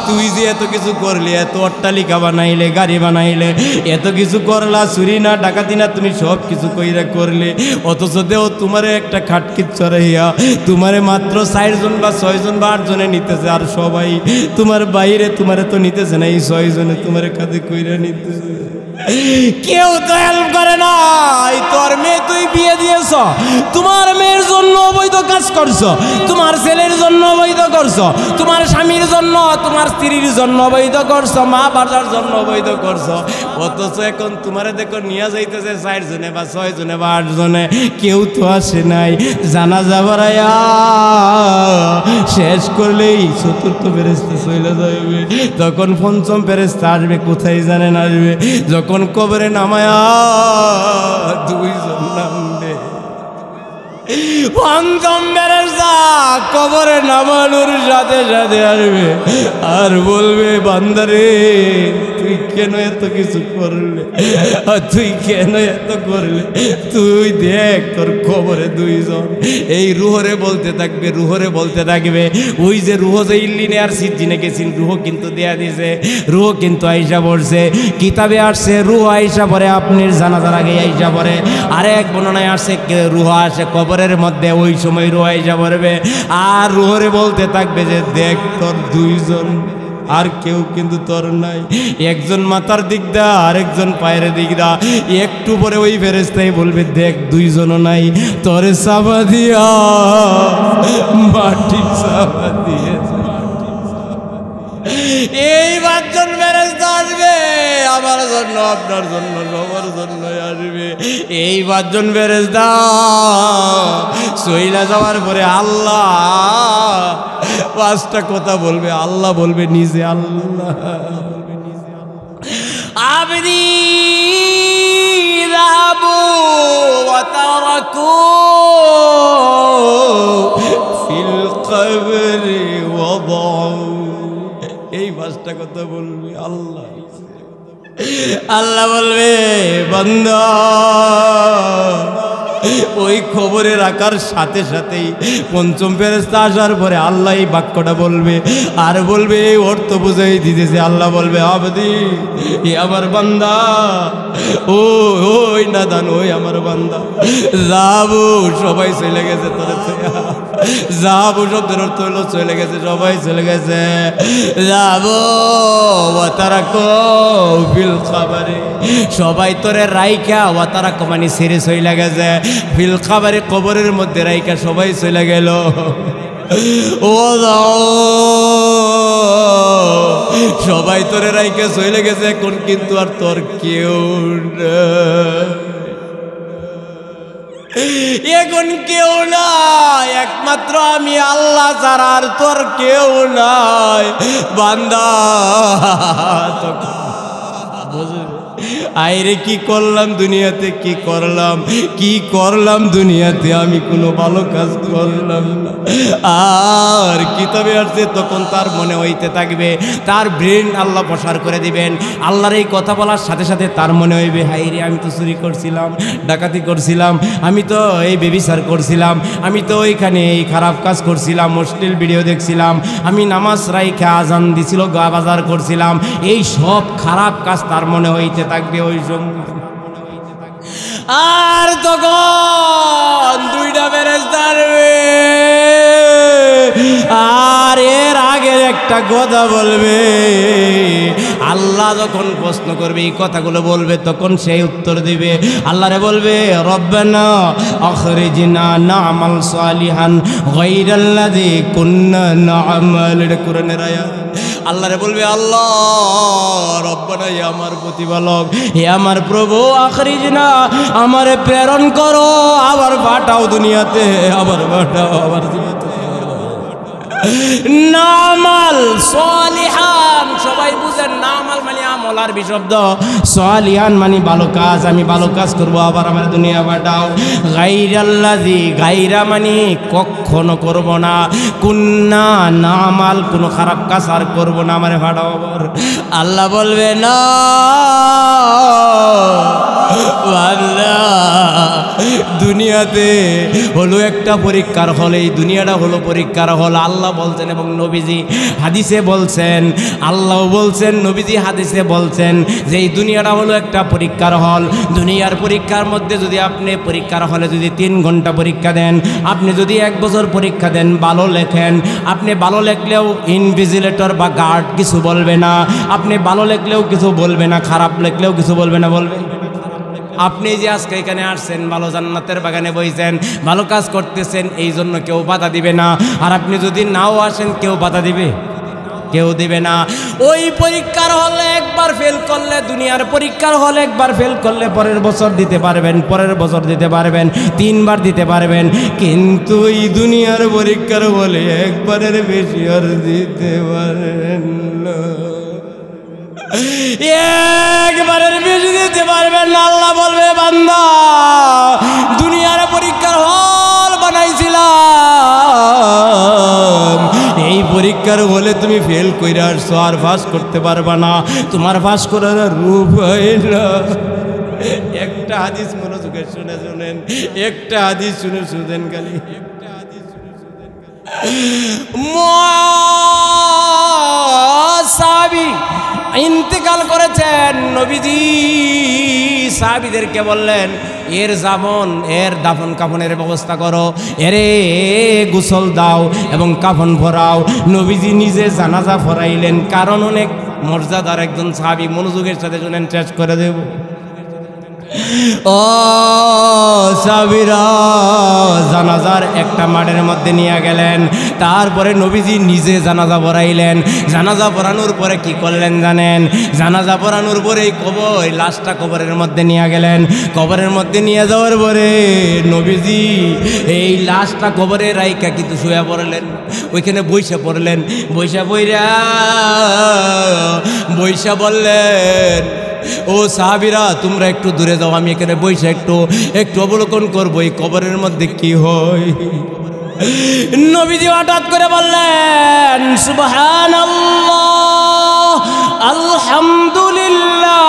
তুই যে এত কিছু করলি, এত অট্টালিকা বানাইলে, গাড়ি বানাইলে, এত কিছু করলা, চুরি না ডাকাতি না, তুমি সব কিছু কইরা করলে, অথচ দেও তোমারে একটা খাটকিট চড়াইয়া তোমারে মাত্র 4 জন বা 6 জন বা 8 জনে নিতেছে, আর সবাই তোমার বাইরে তোমারে তো নিতেছে না, এই 6 জনে তোমারে কাঁধে কইরা নিতেছে, কেউ তো হেল্প করে না। তোর মেয়ে তুই বিয়ে দিয়েছ, তোমার মেয়ের জন্য অবৈধ কাজ করছো, তোমার ছেলের জন্য অবৈধ করছো, তোমার স্বামীর জন্য, তোমার স্ত্রীর জন্য অবৈধ করছো, মা বাবার জন্য অবৈধ করছো, অথচ এখন তোমারে দেখো নিয়ে যাইতেছে 4 জনে বা 6 জনে বা 8 জনে, কেউ তো আসে নাই। জানাজা পড়াইয়া শেষ করলেই চতুর্থ ফেরেশতা চলে যাবে, তখন পঞ্চম ফেরেশতা আসবে, কোথায় জানেন আসবে, যখন কবরে নামায়া 2 জন নামবে, পঞ্চম ফেরেশতা কবরে নামানোর সাথে সাথে আসবে আর বলবে বান্দারে তুই কেন এত কিছু করলে, তুই কেন এত করলে, তুই দেখ তোর কবরে 2 জন। এই রুহরে বলতে থাকবে, রুহরে বলতে থাকবে, ওই যে রুহ যে ইল্লিনে আর সিজ্জিনে গেছেন, রুহ কিন্তু দেয়া দিছে, রুহ কিন্তু আইসা পড়ছে, কিতাবে আসছে রুহ আইসা পড়ে আপনার জানাজার আগে আইসা পড়ে, আরেক বর্ণনায় আসছে রুহ আসে কবরের মধ্যে, ওই সময় রুহ আইসা পড়বে আর রুহরে বলতে থাকবে যে দেখ তোর 2 জন, আর কেউ কিন্তু তোর নাই, একজন মাথার দিক দা আরেকজন পায়ের দিক দা, একটু পরে ওই ফেরেশতাই বলবে দেখ 2 জনও নাই, তোরে চাপা দিয়া মাটি চাপা দিয়ে, এই 5 জন ফেরেশতা আসবে আমার জন্য, আপনার জন্য, সবার জন্য আসবে। এই 5 জন ফেরেশতা চইলা যাওয়ার পরে আল্লাহ 5টা কথা বলবে, আল্লাহ বলবে নিজে, আল্লাহ আবদি রাবু ওয়া তারাকু ফিল কবরি ওয়াদাউ, এই 5টা কথা বলবে আল্লাহ। আল্লাহ বলবে বান্দা ওই খবরে রাখার সাথে সাথেই পঞ্চম ফেরেশতা আসার পরে আল্লাহ এই বাক্যটা বলবে আর বলবে, এই অর্থ বুঝাই দিতেছে, আল্লাহ বলবে আবদি এ আমার বান্দা, ও ওই না দান ওই আমার বান্দা, যাবো সবাই চলে গেছে, তোরে যাবো শব্দের অর্থ হলো চলে গেছে, সবাই চলে গেছে, যাবো তারা ফিল খাবারে, সবাই তোরে রাইকা ও তারা কমানি সেরে চলে গেছে, ফিল খাবারে কবরের মধ্যে রাইকা সবাই চলে গেল, ও সবাই তোরে রাইকা চলে গেছে, এখন কিন্তু আর তোর কেউ এখন কেউ নাই, একমাত্র আমি আল্লাহ ছাড়া আর তোর কেউ নাই বান্দা। আইরে কি করলাম দুনিয়াতে, কি করলাম দুনিয়াতে, আমি কোনো ভালো কাজ করলাম না। আর কিতাবে আসছে তখন তার মনে হইতে থাকবে, তার ব্রেন আল্লাহ প্রসার করে দিবেন। আল্লাহর এই কথা বলার সাথে সাথে তার মনে হইবে, হাইরে আমি তো চুরি করছিলাম, ডাকাতি করছিলাম, আমি তো এই বেবিচার করছিলাম, আমি তো ওইখানে এই খারাপ কাজ করছিলাম, অশ্লীল ভিডিও দেখছিলাম, আমি নামাজ রাইখা আজান দিছিল, গা বাজার করছিলাম, এই সব খারাপ কাজ তার মনে হইতে থাকবে ওই সময়। আর তখন দুইটা ফেরেশতা আসবে, আর এর আগে একটা কথা বলবে। আল্লাহ যখন প্রশ্ন করবে, এই কথাগুলো বলবে, তখন সেই উত্তর দিবে। আল্লাহরে বলবে, রব্বানা আখরিজনা না'মাল সালিহান গায়রাল্লাযী কুন্না না'মাল। এটা কোরআনের আয়াত। আল্লাহরে বলবে, আল্লাহ রব্বানা, হে আমার প্রতিপালক, হে আমার প্রভু, আখরিজনা, আমারে প্রেরণ করো, আবার পাঠাও দুনিয়াতে, আবার পাঠাও, আবার দুনিয়াতে। নামাল সালিহান, সবাই বুঝেন, নামাল মানে আমল, আরবি শব্দ, সালিহান মানে ভালো কাজ, আমি ভালো কাজ করব, আবার আমার দুনিয়া পাঠাও। গায়রাল্লাযী, গায়রা মানে কখনো করব না, কুন্না নামাল, কোনো খারাপ কাজ আর করব না, আমারে পাঠাও আবার। আল্লাহ বলবে, না বান্দা, দুনিয়াতে হলো একটা পরীক্ষার হল, এই দুনিয়াটা হলো পরীক্ষার হল। আল্লাহ বলছেন এবং নবীজি হাদিসে বলছেন, আল্লাহ বলছেন, নবীজি হাদিসে বলছেন যে এই দুনিয়াটা হলো একটা পরীক্ষার হল। দুনিয়ার পরীক্ষার মধ্যে যদি আপনি পরীক্ষার হলে যদি 3 ঘন্টা পরীক্ষা দেন, আপনি যদি 1 বছর পরীক্ষা দেন, ভালো লেখেন, আপনি ভালো লেখলেও ইনভিজিলেটর বা গার্ড কিছু বলবে না, আপনি ভালো লেখলেও কিছু বলবে না, খারাপ লেখলেও কিছু বলবে না, বলবে আপনি যে আজকে এখানে আসছেন, ভালো জান্নাতের বাগানে বইছেন, ভালো কাজ করতেছেন, এই জন্য কেউ বাধা দিবে না। আর আপনি যদি নাও আসেন, কেউ বাধা দিবে? কেউ দিবে না। ওই পরীক্ষার হলে একবার ফেল করলে, দুনিয়ার পরীক্ষার হলে একবার ফেল করলে পরের বছর দিতে পারবেন, পরের বছর দিতে পারবেন, 3 বার দিতে পারবেন। কিন্তু এই দুনিয়ার পরীক্ষার হলে একবারের বেশি আর দিতে পারবেন না, একবারের বেশি দিতে পারবেন না। আল্লাহ বলবে, বান্দা, দুনিয়ার পরীক্ষার হল বানাইছিলাম, এই পরীক্ষার হলে তুমি ফেল কইরা আসছো, আর পাস করতে পারবা না, তোমার পাস করার রূপ হয় না। একটা হাদিস মনোযোগে শুনেন, একটা হাদিস শুনেন খালি। সাহাবী ইন্তেকাল করেছেন, নবীজি সাহাবীদেরকে বললেন, এর যেমন এর দাফন কাফনের ব্যবস্থা করো, এরে গোসল দাও এবং কাফন ভরাও। নবীজি নিজে জানাজা ভরাইলেন, কারণ অনেক মর্যাদার একজন সাহাবী। মনোযোগের সাথে শুনেন, শেষ করে দেব। ও সাহাবীরা জানাজার একটা মাঠের মধ্যে নিয়ে গেলেন, তারপরে নবীজি নিজে জানাজা পড়াইলেন। জানাজা পড়ানোর পরে কি করলেন জানেন? জানাজা পড়ানোর পরে এই লাশটা কবরের মধ্যে নিয়ে গেলেন। কবরের মধ্যে নিয়ে যাওয়ার পরে নবীজি এই লাশটা কবরে রাইকা কিন্তু শুয়ে পড়লেন, ওইখানে বইসা পড়লেন। বইসা বললেন, ও সাহাবীরা, তোমরা একটু দূরে যাও, আমি এখানে বসে একটু অবলোকন করবো এই কবরের মধ্যে কি হয়। নবীজি হঠাৎ করে বললেন, সুবহানাল্লাহ, আলহামদুলিল্লাহ,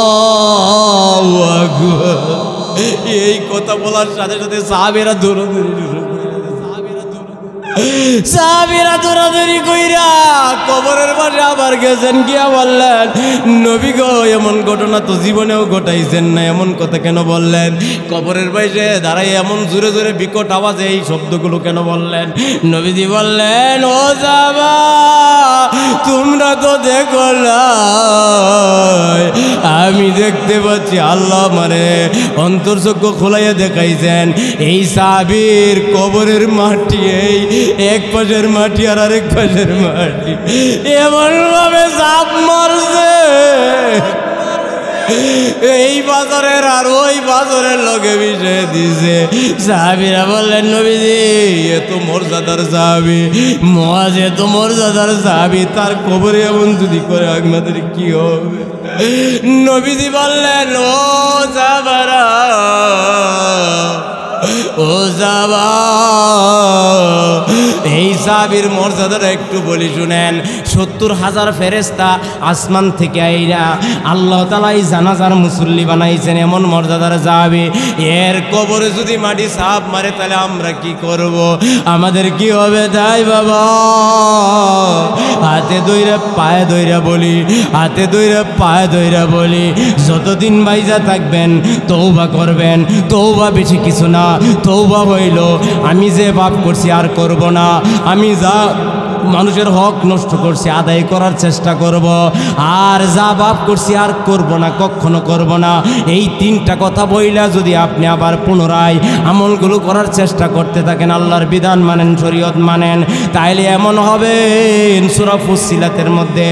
আল্লাহু আকবার। এই কথা বলার সাথে সাথে সাহাবীরা দৌড়াদৌড়ি কইরা কবরের পাশে আবার গেছেন, গিয়া বললেন, নবী গো, এমন ঘটনা তো জীবনেও ঘটাইছেন না, এমন কথা কেন বললেন? কবরের পাশে দাঁড়াই এমন জোরে জোরে বিকট আওয়াজে এই শব্দগুলো কেন বললেন? নবীজি বললেন, ও যাবা, তোমরা তো দেখো না, আমি দেখতে পাচ্ছি। আল্লাহ মানে অন্তর্চক্ষু খোলাইয়া দেখাইছেন, এই সাহাবীর কবরের মাটি, এই এক পাশের মাটি আর আরেক পাশের মাটি এমন ভাবে চাপ মারছে, এই বাজারের আর ওই বাজারের লগে মিশে দিছে। সাহাবীরা বললেন নবীজি এ তো মর্যাদার সাহাবী, মুআজ এ তো মর্যাদার সাহাবী, তার কবরে এমন যদি করে আমাদের কি হবে? নবীজি বললেন ও সাহাবারা, ও সাহাবা, এই সাহাবীর মর্যাদাটা একটু বলি শুনেন। 70,000 ফেরেশতা আসমান থেকে আইরা আল্লাহ তাআলা এই জানাজার মুসল্লি বানাইছেন, এমন মর্যাদার সাহাবী। এর কবরে যদি মাটি সাপ মারে তাহলে আমরা কি করব? আমাদের কি হবে? তাই বাবা হাতে দইরা পায়ে দইরা বলি, হাতে দইরা পায়ে দইরা বলি, যতদিন বাইজা থাকবেন তওবা করবেন। তওবা বেশি কিছু না, তওবা হইল আমি যে পাপ করছি আর করব না, আমি যা মানুষের হক নষ্ট করছি আদায় করার চেষ্টা করব, আর যা পাপ করছি আর করব না, কখনো করব না। এই 3টা কথা বইলা যদি আপনি আবার পুনরায় আমলগুলো করার চেষ্টা করতে থাকেন, আল্লাহর বিধান মানেন, শরীয়ত মানেন, তাইলে এমন হবে সূরা ফুসসিলাতের মধ্যে